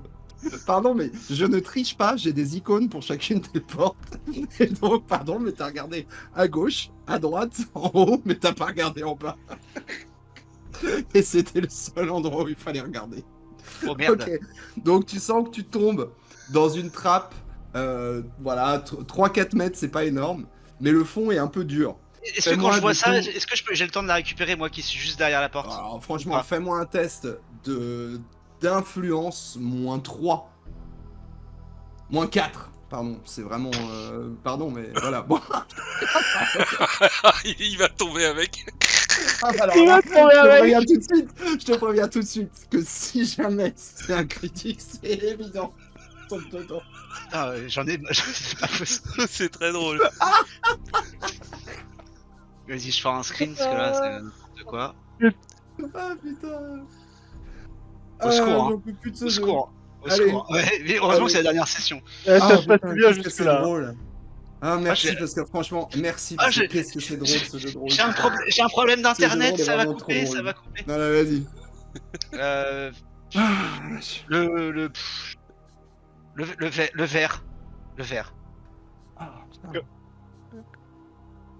Pardon, mais je ne triche pas, j'ai des icônes pour chacune des portes. Et donc, pardon, mais t'as regardé à gauche, à droite, en haut, mais t'as pas regardé en bas. Et c'était le seul endroit où il fallait regarder. Oh merde. Ok, donc tu sens que tu tombes dans une trappe, voilà, 3-4 mètres, c'est pas énorme, mais le fond est un peu dur. Est-ce que quand je vois ça, est-ce que j'ai le temps de la récupérer, moi qui suis juste derrière la porte? Alors, franchement, fais-moi un test d'influence -3. -4. Pardon, c'est vraiment... pardon, mais voilà. Bon. Il va tomber avec. Alors, Il va là, tomber avec. Je te préviens tout de suite que si jamais c'est un critique, c'est évident. Tombe dedans. Ah, c'est pas possible. C'est très drôle. Vas-y, je fais un screen parce que là, c'est n'importe quoi. Ah putain. Au secours, hein. J'en peux plus de ce Au jeu. secours. Au Allez. secours. Ouais, mais heureusement Allez. que c'est la dernière session. Ça se passe putain, bien qu'est-ce que jusque c'est là. drôle. Ah merci j'ai- parce que franchement, merci Ah, parce que j'ai- qu'est-ce que c'est drôle ce jeu de rôle. J'ai un problème d'internet, jeu de rôle est ça va vraiment trop couper, drôle. ça va couper. Non, là, vas-y. Ah, Le verre. Le verre. ah, putain.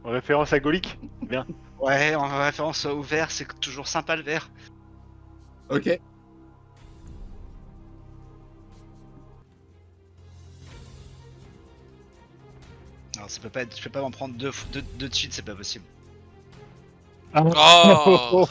En référence à Golic. Bien. Ouais, en référence au verre, c'est toujours sympa le verre. Ok. Alors ça peut pas être, je peux pas m'en prendre deux de suite, c'est pas possible. Oh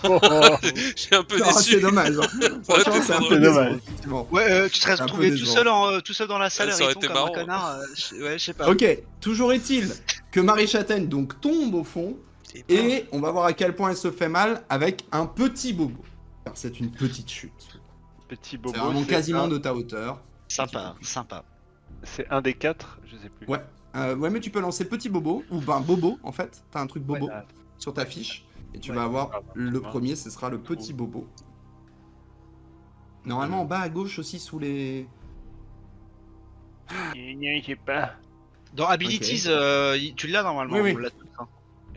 J'ai un peu Ah, déçu. c'est dommage. Hein. Franchement, c'est un c'est peu dommage. décevant, effectivement. Ouais, tu te serais C'est un peu retrouvé tout décevant. seul dans la salle, Ça aurait Riton, été comme un marrant. connard. Ouais, je sais pas. Ok, toujours est-il que Marie Châtaigne donc tombe au fond et on va voir à quel point elle se fait mal avec un petit bobo. Car c'est une petite chute. Petit bobo. C'est vraiment c'est quasiment un- de ta hauteur. Sympa. C'est un des 4, je sais plus. Ouais. Ouais, mais tu peux lancer petit bobo, ou ben bobo en fait. T'as un truc bobo Ouais, sur ta fiche. Et tu Ouais. vas avoir Ah, le bah, premier, ce sera le petit bobo. Normalement en bas à gauche aussi sous les. Je sais pas. Dans Abilities, tu l'as normalement. Oui, oui. On l'a tous, hein.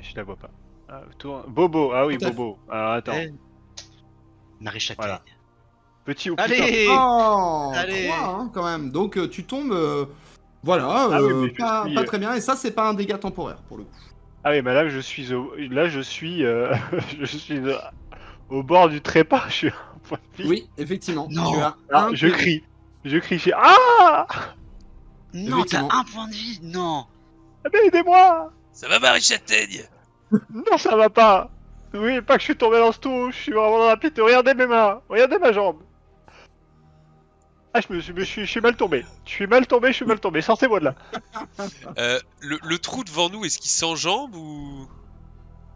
Je la vois pas. Ah, Bobo. Ah oui, Tout à fait. Bobo. Alors attends. Eh, Marie Châtaigne. Voilà. Petit ou plus Allez Oh Allez. 3 hein, quand même. Donc tu tombes. Voilà, Ah oui, mais je pas, suis, pas très bien. Et ça, c'est pas un dégât temporaire pour le coup. Ah oui, mais là je suis je suis au bord du trépas. Je suis à un point de vie. Oui, effectivement. Non. Tu as Ah, un je PV. crie. Je crie. Je fais ah. Non, t'as Effectivement. un point de vie. Non. Ah, mais aidez-moi. Ça va, Marie Châtaigne? Non, ça va pas. Oui, pas que je suis tombé dans ce trou. Je suis vraiment dans la pite. Regardez mes mains. Regardez ma jambe. Ah, je suis mal tombé. Je suis mal tombé. Sortez-moi de là. Le trou devant nous, est-ce qu'il s'enjambe ou...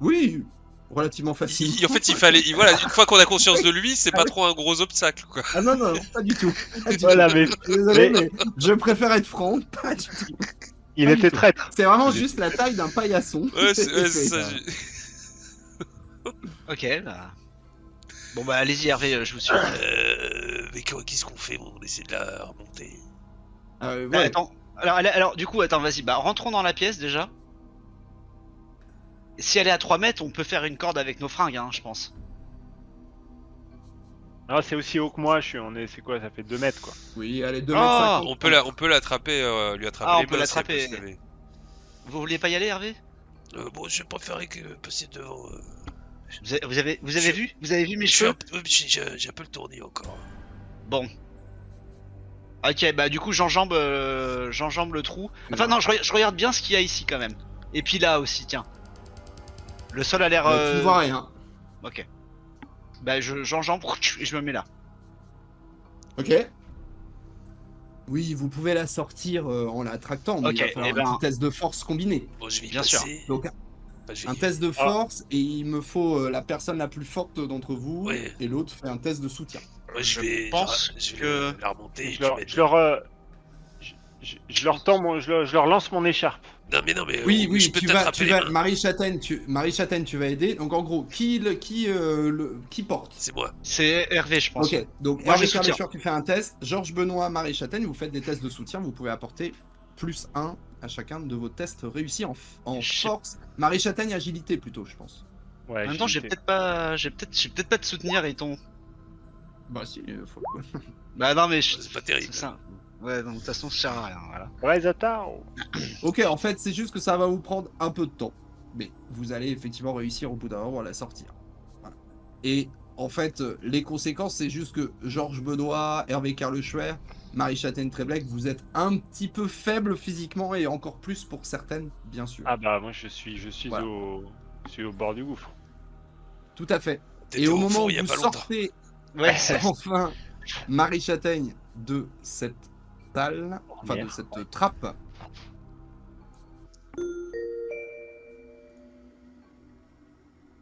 Oui, relativement facile. En fait, il fallait... Voilà, une fois qu'on a conscience de lui, c'est pas trop un gros obstacle, quoi. Ah non, non, pas du tout. Pas du Voilà, tout. mais Désolé, mais je préfère être franc. Pas du tout. il Pas du était tout. traître. C'est vraiment juste la taille d'un paillasson. Ouais, c'est C'est ça. ça. Ok, bah. Bon bah allez-y Hervé, je vous suis. Mais qu'est-ce qu'on fait? On essaie de la remonter. Ouais. Attends, alors du coup, attends, vas-y, bah rentrons dans la pièce déjà. Si elle est à 3 mètres, on peut faire une corde avec nos fringues, hein, je pense. Ah, c'est aussi haut que moi. C'est quoi? Ça fait 2 mètres quoi. Oui, allez, 2 Ah, mètres 50. On peut l'attraper, lui attraper Ah, les on peut mains, si elle l'attraper. se lever. Vous voulez pas y aller, Hervé? Bon, je préférais que passer devant. Vous avez vu? Vous avez vu mes Je suis cheveux? j'ai un peu le tournis encore. Bon. Ok, bah du coup j'enjambe le trou. Enfin non, je regarde bien ce qu'il y a ici quand même. Et puis là aussi, tiens. Le sol a l'air... Tu ne vois rien. Ok. Bah j'enjambe et je me mets là. Ok. Oui, vous pouvez la sortir en la tractant, mais Ok, il va falloir eh ben- un petit test de force combiné. Bon, je vais y Bien passer. Donc Enfin, je vais un y- test de force et il me faut la personne la plus forte d'entre vous Ouais. et l'autre fait un test de soutien. Moi, je pense je vais que- la remonter. Je leur lance mon écharpe. Non, mais Oui, je peux tu t'attraper les vas, mains. Marie Châtaigne, tu vas aider. Donc en gros, qui porte? C'est moi. C'est Hervé, je pense. Ok, donc Moi, je Hervé soutiens. Carlécheur, tu fais un test. Georges Benoît, Marie Châtaigne, vous faites des tests de soutien. Vous pouvez apporter +1 à chacun de vos tests réussis en Je- force. Marie Châtaigne, agilité plutôt, je pense. Ouais. En même temps, j'ai agilité. peut-être pas de soutenir, Riton. Bah si, faut... Bah non, mais C'est pas terrible. c'est ça. Ouais, donc de toute façon, ça sert à rien, voilà. Ouais, Zatao. Ok, en fait, c'est juste que ça va vous prendre un peu de temps. Mais vous allez effectivement réussir au bout d'un moment à la sortir. Voilà. Et en fait, les conséquences, c'est juste que Georges Benoît, Hervé Carleschwer, Marie-Châtaigne Tréblecq, vous êtes un petit peu faible physiquement et encore plus pour certaines, bien sûr. Ah bah moi je suis Voilà. je suis au bord du gouffre. Tout à fait. T'étais Et au au moment four où il y a vous pas longtemps. sortez Ouais, c'est enfin Marie-Châtaigne de cette salle, enfin de Merde. cette trappe,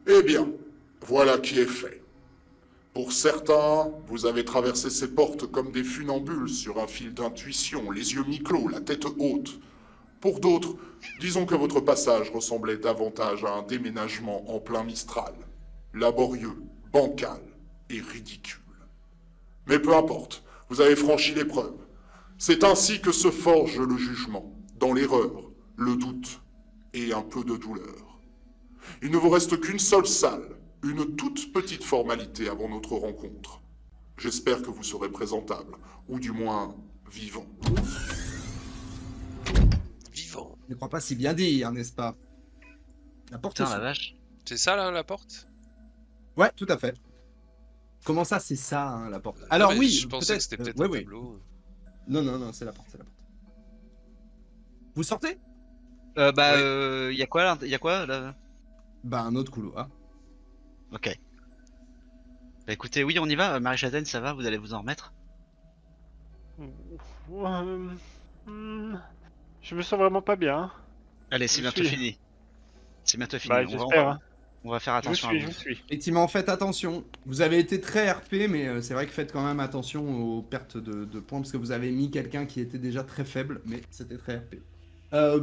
Eh bien, voilà qui est fait. Pour certains, vous avez traversé ces portes comme des funambules sur un fil d'intuition, les yeux mi-clos, la tête haute. Pour d'autres, disons que votre passage ressemblait davantage à un déménagement en plein Mistral, laborieux, bancal et ridicule. Mais peu importe, vous avez franchi l'épreuve. C'est ainsi que se forge le jugement, dans l'erreur, le doute et un peu de douleur. Il ne vous reste qu'une seule salle, une toute petite formalité avant notre rencontre. J'espère que vous serez présentable, ou du moins vivant. Vivant. je ne crois pas si bien dire, n'est-ce pas? La porte putain est la sûre. vache. C'est ça là la porte? Ouais, tout à fait. Comment ça, c'est ça, hein, la porte? Alors Non, mais oui, je pensais peut-être. que c'était peut-être ouais, un oui. tableau. Non, c'est la porte, c'est la porte. Vous sortez? Y a quoi là? Y a quoi là? Bah, un autre couloir. Ok. Bah écoutez, oui, on y va. Marie-Châtaigne, ça va? Vous allez vous en remettre? Je me sens vraiment pas bien. Allez, c'est Je bientôt suis. fini. C'est bientôt fini. Bah On va, j'espère. Hein. on va faire attention à Je vous. suis. Effectivement, faites attention. Vous avez été très RP, mais c'est vrai que faites quand même attention aux pertes de points, parce que vous avez mis quelqu'un qui était déjà très faible, mais c'était très RP.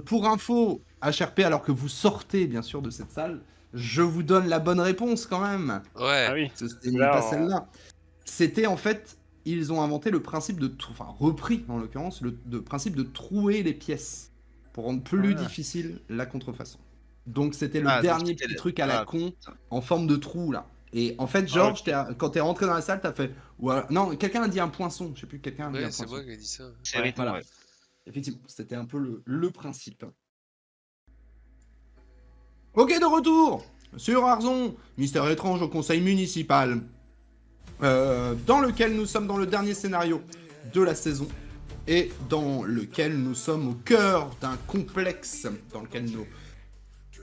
Pour info, HRP, alors que vous sortez bien sûr de cette salle, je vous donne la bonne réponse quand même. Ouais. Ah oui. C'était Là, pas on- celle-là. C'était en fait, ils ont inventé le principe de, enfin repris en l'occurrence, le principe de trouer les pièces pour rendre plus Ah. difficile la contrefaçon. Donc c'était le Ah, donc dernier c'était petit le- truc à la ah, con putain. en forme de trou là. Et en fait, Georges, ok. quand t'es rentré dans la salle, t'as fait. Non, quelqu'un a dit un poinçon. Je sais plus, quelqu'un a dit Ouais, un c'est poinçon. moi qui ai dit ça. C'est Ouais, rythme, voilà. ouais. Effectivement, c'était un peu le principe. Ok, de retour sur Arzon, mystère étrange au conseil municipal, dans lequel nous sommes dans le dernier scénario de la saison, et dans lequel nous sommes au cœur d'un complexe, dans lequel nos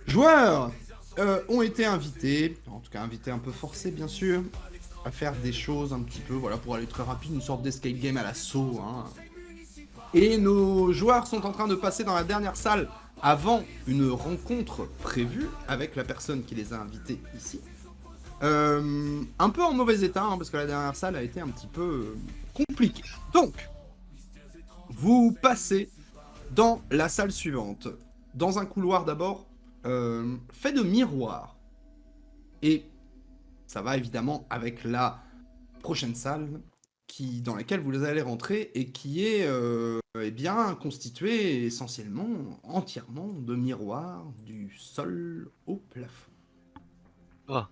joueurs ont été invités, en tout cas invités un peu forcés bien sûr, à faire des choses un petit peu, voilà, pour aller très rapide, une sorte d'escape game à la Saw, hein. Et nos joueurs sont en train de passer dans la dernière salle avant une rencontre prévue avec la personne qui les a invités ici. Un peu en mauvais état, hein, parce que la dernière salle a été un petit peu compliquée. Donc, vous passez dans la salle suivante. Dans un couloir d'abord, fait de miroirs. Et ça va évidemment avec la prochaine salle dans laquelle vous allez rentrer et qui est eh bien constituée essentiellement, entièrement de miroirs du sol au plafond. Oh.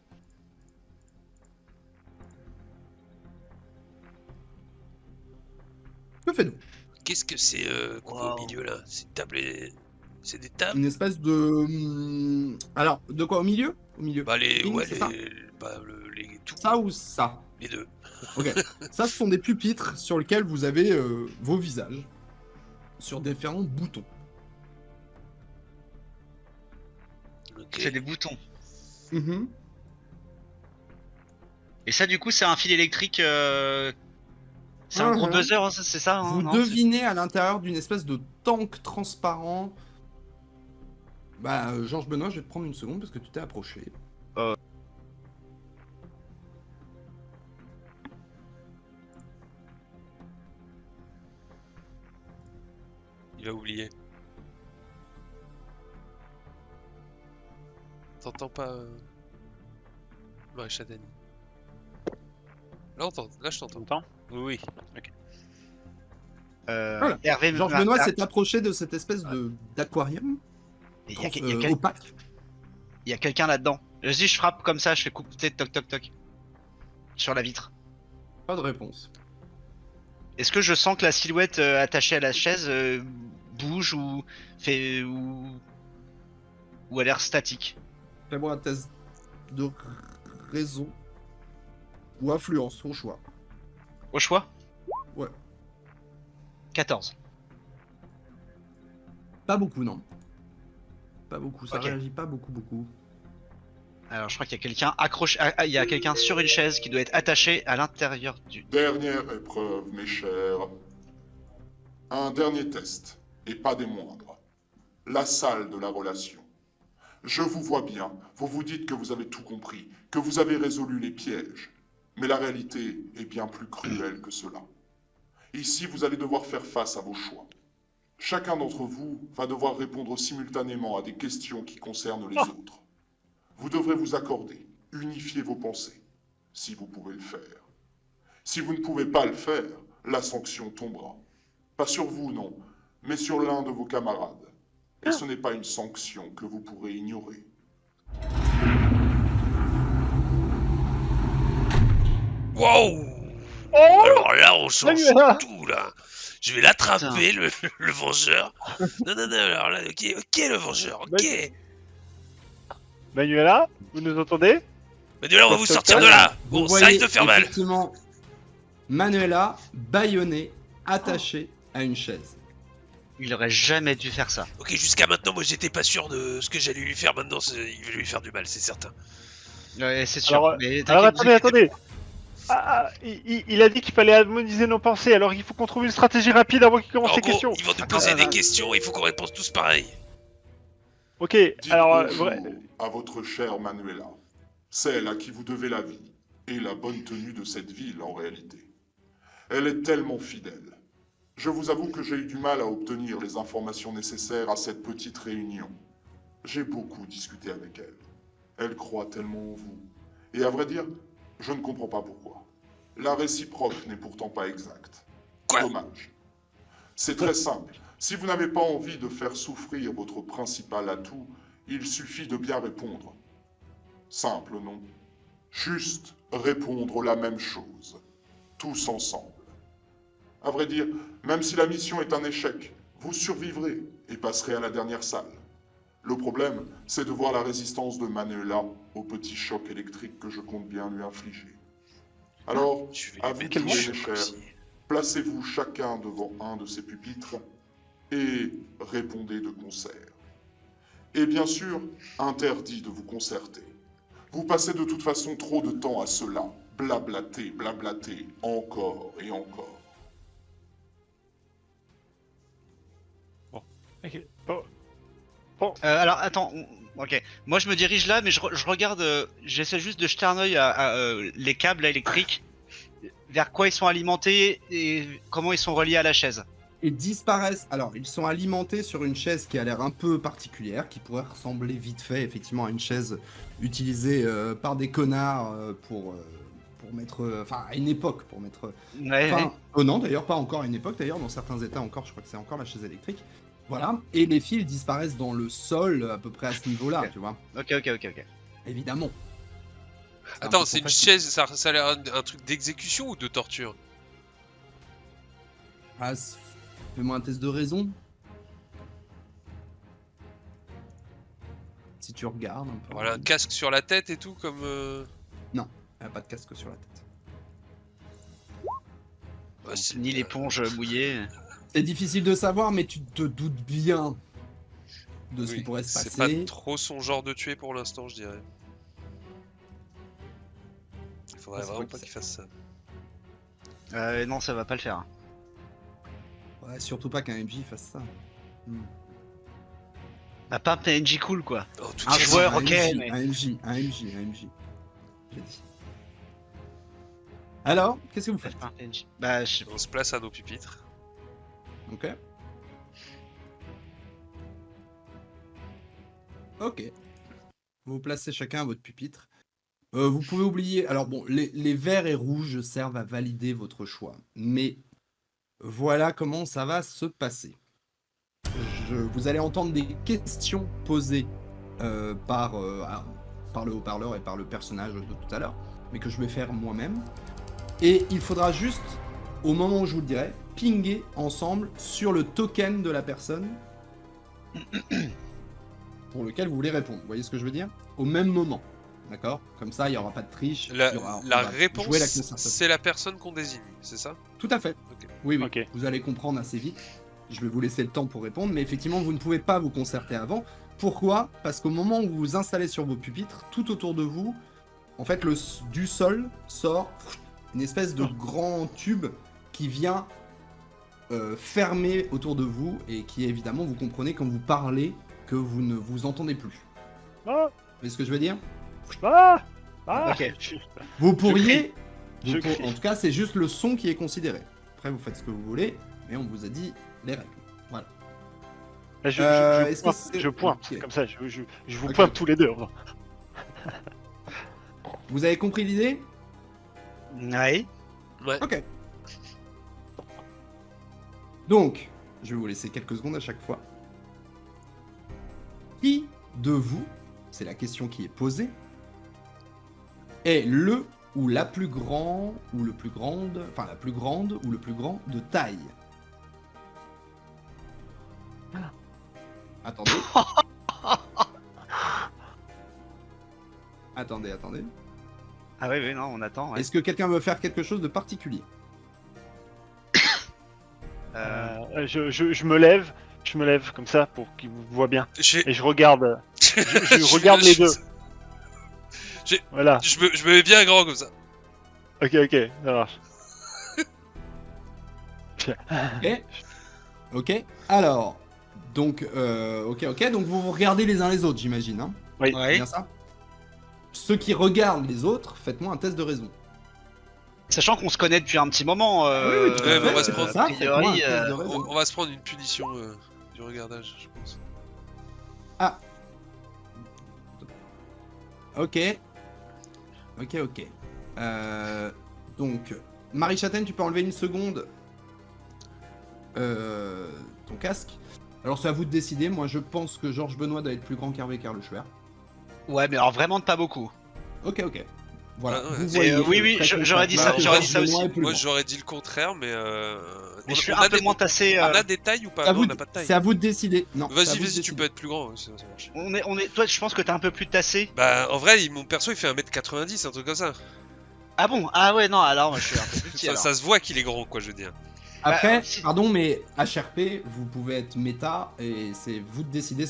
Que faites-vous? Qu'est-ce que c'est qu'on voit au Wow. milieu là? C'est une table C'est des tables? Une espèce de... Alors, de quoi au milieu? Au milieu. Bah les... Ping, Ouais, c'est ça les... Tout. Ça ou ça? Les deux. Ok. Ça, ce sont des pupitres sur lesquels vous avez vos visages. Sur différents boutons. Ok. C'est des boutons. Mhm. Et ça, du coup, c'est un fil électrique. C'est un gros Mhm. buzzer, hein, c'est ça? Hein, Vous non, devinez à l'intérieur d'une espèce de tank transparent. Bah, Georges Benoît, je vais te prendre une seconde parce que tu t'es approché. Il va oublier. T'entends pas Marie-Châtaigne? Là je t'entends. T'entends? Oui, oui. Ok. Voilà. Hervé, Georges Benoît s'est approché de cette espèce d'aquarium Il y a, opaque. il y a quelqu'un là-dedans. Vas-y, je frappe comme ça, je fais couper toc toc toc. Sur la vitre. Pas de réponse. Est-ce que je sens que la silhouette attachée à la chaise bouge ou fait ou a l'air statique? Fais-moi un test de raison. Ou influence, au choix. Au choix? Ouais. 14. Pas beaucoup, non. Pas beaucoup, ça Ok. réagit pas beaucoup. Alors je crois qu'il y a quelqu'un accroché, il y a quelqu'un sur une chaise qui doit être attaché à l'intérieur du... Dernière épreuve, mes chers. Un dernier test, et pas des moindres. La salle de la relation. Je vous vois bien, vous vous dites que vous avez tout compris, que vous avez résolu les pièges. Mais la réalité est bien plus cruelle que cela. Ici, vous allez devoir faire face à vos choix. Chacun d'entre vous va devoir répondre simultanément à des questions qui concernent les autres. Vous devrez vous accorder, unifier vos pensées, si vous pouvez le faire. Si vous ne pouvez pas le faire, la sanction tombera. Pas sur vous, non, mais sur l'un de vos camarades. Et ce n'est pas une sanction que vous pourrez ignorer. Wow! Oh Alors là, on change Manuela tout, là. Je vais l'attraper, le vengeur. Non, alors là, ok, le vengeur, ok. Manuela, vous nous entendez? Manuela, on va vous sortir de là. Vous Bon, ça voyez risque de faire mal. effectivement Manuela bâillonnée, attachée à une chaise. Il aurait jamais dû faire ça. Ok, jusqu'à maintenant, moi, j'étais pas sûr de ce que j'allais lui faire. Maintenant, il va lui faire du mal, c'est certain. Ouais, c'est sûr. Alors, mais Alors t'inquiète, attendez. Il a dit qu'il fallait harmoniser nos pensées, alors il faut qu'on trouve une stratégie rapide avant qu'il commence En ses gros, questions. ils vont nous poser des questions et il faut qu'on réponde tous pareil. Ok, Dites alors... bonjour à votre chère Manuela, celle à qui vous devez la vie, et la bonne tenue de cette ville en réalité. Elle est tellement fidèle. Je vous avoue que j'ai eu du mal à obtenir les informations nécessaires à cette petite réunion. J'ai beaucoup discuté avec elle. Elle croit tellement en vous. Et à vrai dire, je ne comprends pas pourquoi. La réciproque n'est pourtant pas exacte. Quoi? Dommage. C'est très simple. Si vous n'avez pas envie de faire souffrir votre principal atout, il suffit de bien répondre. Simple, non? Juste répondre la même chose. Tous ensemble. À vrai dire, même si la mission est un échec, vous survivrez et passerez à la dernière salle. Le problème, c'est de voir la résistance de Manuela au petit choc électrique que je compte bien lui infliger. Alors, Je vais à lui vous mettre tous, le mes choc chers, aussi. placez-vous chacun devant un de ces pupitres et répondez de concert. Et bien sûr, interdit de vous concerter. Vous passez de toute façon trop de temps à cela, blablater, encore et encore. Ok, bon. Alors attends, ok. Moi je me dirige là, mais je regarde, j'essaie juste de jeter un œil à, les câbles électriques, vers quoi ils sont alimentés et comment ils sont reliés à la chaise. Et disparaissent. Alors, ils sont alimentés sur une chaise qui a l'air un peu particulière, qui pourrait ressembler vite fait effectivement à une chaise utilisée par des connards pour mettre. Enfin, à une époque, pour mettre. Ouais, Enfin, oh non, d'ailleurs, pas encore à une époque, d'ailleurs, dans certains états encore, je crois que c'est encore la chaise électrique. Voilà, et les fils disparaissent dans le sol à peu près à ce niveau-là, Ok. tu vois. Ok. Évidemment. un Attends, peu c'est trop une facile. chaise, ça a l'air un truc d'exécution ou de torture? Ah, fais-moi un test de raison. Si tu regardes un peu. Voilà, un casque sur la tête et tout, comme... Il n'y a pas de casque sur la tête. ouais, c'est- ni l'éponge mouillée. C'est difficile de savoir, mais tu te doutes bien de ce oui, qui pourrait se c'est passer. pas trop son genre de tuer pour l'instant, je dirais. Il faudrait Ah, c'est vraiment quoi pas que qu'il fasse ça. Non, ça va pas le faire. Ouais, surtout pas qu'un MJ fasse ça. Bah, pas un PNJ cool quoi. En tout Un cas, joueur, Un ok, MJ, mais- un MJ. J'ai dit. Alors, qu'est-ce que vous faites? Pas un PNJ. Bah, on se place à nos pupitres. Ok. Ok. Vous placez chacun à votre pupitre. Vous pouvez oublier. Alors bon, les verts et rouges servent à valider votre choix. Mais voilà comment ça va se passer. Vous allez entendre des questions posées par le haut-parleur et par le personnage de tout à l'heure, mais que je vais faire moi-même. Et il faudra juste, au moment où je vous le dirai, pinguer ensemble sur le token de la personne pour lequel vous voulez répondre. Vous voyez ce que je veux dire? Au même moment. D'accord? Comme ça, il n'y aura pas de triche. La, il y aura- on la va réponse, jouer la concertation. c'est la personne qu'on désigne, c'est ça? Tout à fait. Ok. Oui, oui. Ok. Vous allez comprendre assez vite. Je vais vous laisser le temps pour répondre, mais effectivement, vous ne pouvez pas vous concerter avant. Pourquoi? Parce qu'au moment où vous vous installez sur vos pupitres, tout autour de vous, en fait, du sol sort une espèce de grand tube qui vient fermer autour de vous et qui, évidemment, vous comprenez quand vous parlez que vous ne vous entendez plus. Ah, Vous voyez ce que je veux dire? ah, ah. Ok. Vous pourriez... Je vous pour- crie. En tout cas, c'est juste le son qui est considéré. Après, vous faites ce que vous voulez, mais on vous a dit les règles. Voilà. Ah, est-ce que pointe, c'est- je pointe, Ok. comme ça, je vous Ok. pointe tous les deux. Vous avez compris l'idée? Ouais. Ouais. Ok. Donc, je vais vous laisser quelques secondes à chaque fois. Qui de vous, c'est la question qui est posée, est le ou la plus grande, ou le plus grande, enfin la plus grande ou le plus grand de taille? Attendez. Attendez. Ah oui, non, on attend. Ouais. Est-ce que quelqu'un veut faire quelque chose de particulier? Je me lève comme ça pour qu'ils vous voient bien. J'ai- Et je regarde, je regarde les deux. Voilà. Je me mets bien grand comme ça. Ok, ça marche. Ok. Alors, donc, ok. Donc vous vous regardez les uns les autres, j'imagine. Hein? Oui. C'est Ouais. bien ça? Ceux qui regardent les autres, faites-moi un test de raison. Sachant qu'on se connaît depuis un petit moment. Oui, tout à Ouais, mais on va fait, se c'est prendre- ça, a faites-moi un priori, test de raison. On va se prendre une punition du regardage, je pense. Ok. Donc, Marie Châtaigne, tu peux enlever une seconde ton casque. Alors, c'est à vous de décider. Moi, je pense que Georges Benoît doit être plus grand qu'Hervé Carleschwer. Ouais, mais alors vraiment pas beaucoup. Ok. Voilà. Ah ouais. Vous Et, voyez. oui, très j'aurais dit concrètement ça, que j'aurais dit Georges ça Benoît aussi. est plus Moi grand. j'aurais dit le contraire, mais Mais je suis un peu moins tassé. On a des tailles ou pas? C'est à Non, vous on de- n'a pas de taille. c'est à vous de décider. Non. c'est à Vas-y, vous de tu décider. peux être plus grand, ouais, ça marche. Toi, je pense que t'es un peu plus tassé. Bah, en vrai, mon perso il fait 1m90, un truc comme ça. Ah bon? Ah ouais, non, alors moi je suis un peu plus petit. Ça, alors. ça se voit qu'il est grand, quoi, je veux dire. Après, Bah, si- pardon, mais HRP, vous pouvez être méta et c'est vous de décider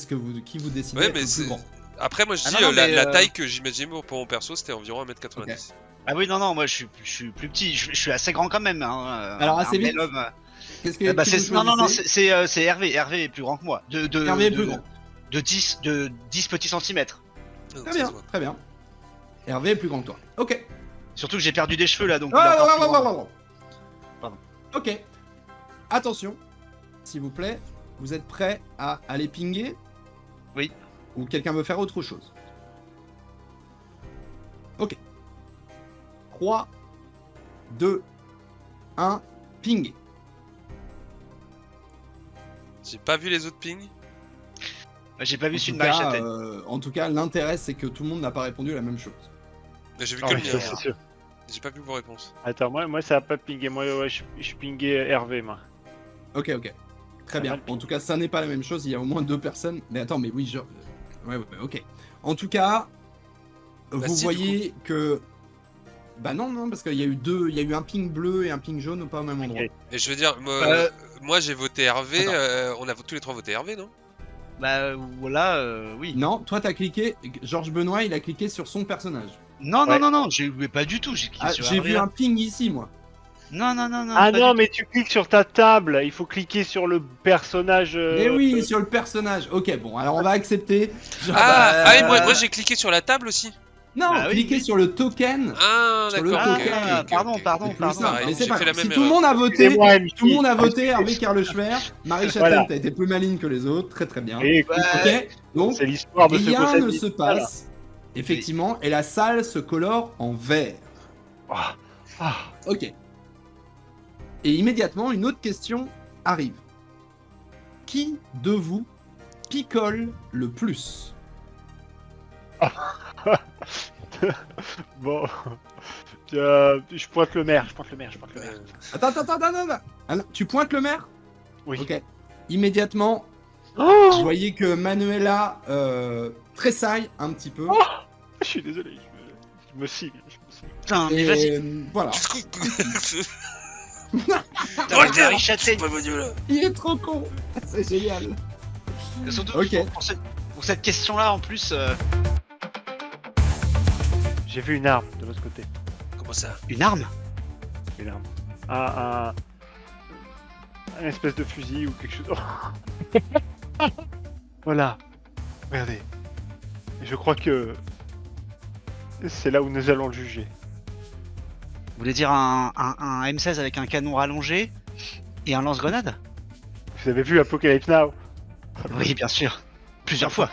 qui vous décidez Ouais, être mais le plus c'est- grand. Après, moi je Ah dis non, non, mais, la taille que j'imaginais pour mon perso c'était environ 1m90. Ah oui, non, moi je suis plus petit. Je suis assez grand quand même. Hein. Alors, assez Un vite. bel homme. Qu'est-ce que Bah, qui c'est- vous non, choisissez c'est Hervé. Hervé est plus grand que moi. Hervé est plus grand. De 10 petits centimètres. Très bien, très bien. Hervé est plus grand que toi. Ok. Surtout que j'ai perdu des cheveux là, donc. Ah, il est encore ouais, plus ouais, grand. ouais, ouais. Pardon. Ok. Attention, s'il vous plaît, vous êtes prêts à aller pinguer? Oui. Ou quelqu'un veut faire autre chose? Ok. 3, 2, 1, ping. J'ai pas vu les autres pings. J'ai pas vu En celui tout de Marie cas, Châtaigne. en tout cas, l'intérêt, c'est que tout le monde n'a pas répondu à la même chose. Mais j'ai vu Ah que ouais, le ça, mien. c'est sûr. J'ai pas vu vos réponses. Attends, moi ça a pas pingé. Moi, ouais, je pinguais Hervé, moi. Ok. Très bien. En tout cas, ça n'est pas la même chose. Il y a au moins 2 personnes. Mais attends, mais oui, ouais, ok. En tout cas, vous si, du voyez que... Bah non, parce qu'il y a eu un ping bleu et un ping jaune pas au même endroit. Ok. Et je veux dire, moi j'ai voté Hervé, Attends. on a tous les trois voté Hervé, non? Bah voilà, oui. Non, toi t'as cliqué, Georges Benoît il a cliqué sur son personnage. Non, Ouais. non, mais pas du tout. J'ai cliqué Ah, sur j'ai Hervé, vu là. un ping ici moi. Non. Ah pas non, du mais tu cliques sur ta table. Il faut cliquer sur le personnage. Mais oui, sur le personnage. Ok, bon, alors on va accepter. Ah, moi j'ai cliqué sur la table aussi. Non, Bah oui, cliquez oui. sur le token. Ah, Sur le d'accord. ok, token. ok, ok, Pardon, ok. pardon, C'est plus pardon. simple. pareil, Mais c'est j'ai pas fait la grave. Si même tout le monde a voté, Excusez-moi, MC. tout le monde a voté Hervé Carleschwer. Marie Châtaigne, Voilà. t'as été plus maligne que les autres, très bien. Et écoute, Ok, donc c'est l'histoire de ce rien beau ne samedi. se passe. Effectivement, et la salle se colore en vert. Voilà. Ah. Ok. Et immédiatement, une autre question arrive. Qui de vous picole le plus? Bon. Je pointe le maire. Attends. Ah non, tu pointes le maire? Oui. Ok. Immédiatement, Oh, vous voyez que Manuela tressaille un petit peu. je suis désolé. Je me suis. Putain, mais vas-y. Et voilà. Putain, mais Marie Châtaigne. Il est trop con. C'est génial. Surtout Ok. pour cette question-là, en plus, J'ai vu une arme de l'autre côté. Comment ça? une arme. Une arme. Un espèce de fusil ou quelque chose. Voilà. Regardez. Je crois que c'est là où nous allons le juger. Vous voulez dire un M16 avec un canon rallongé et un lance-grenade? Vous avez vu Apocalypse Now? Oui, bien sûr. Plusieurs fois.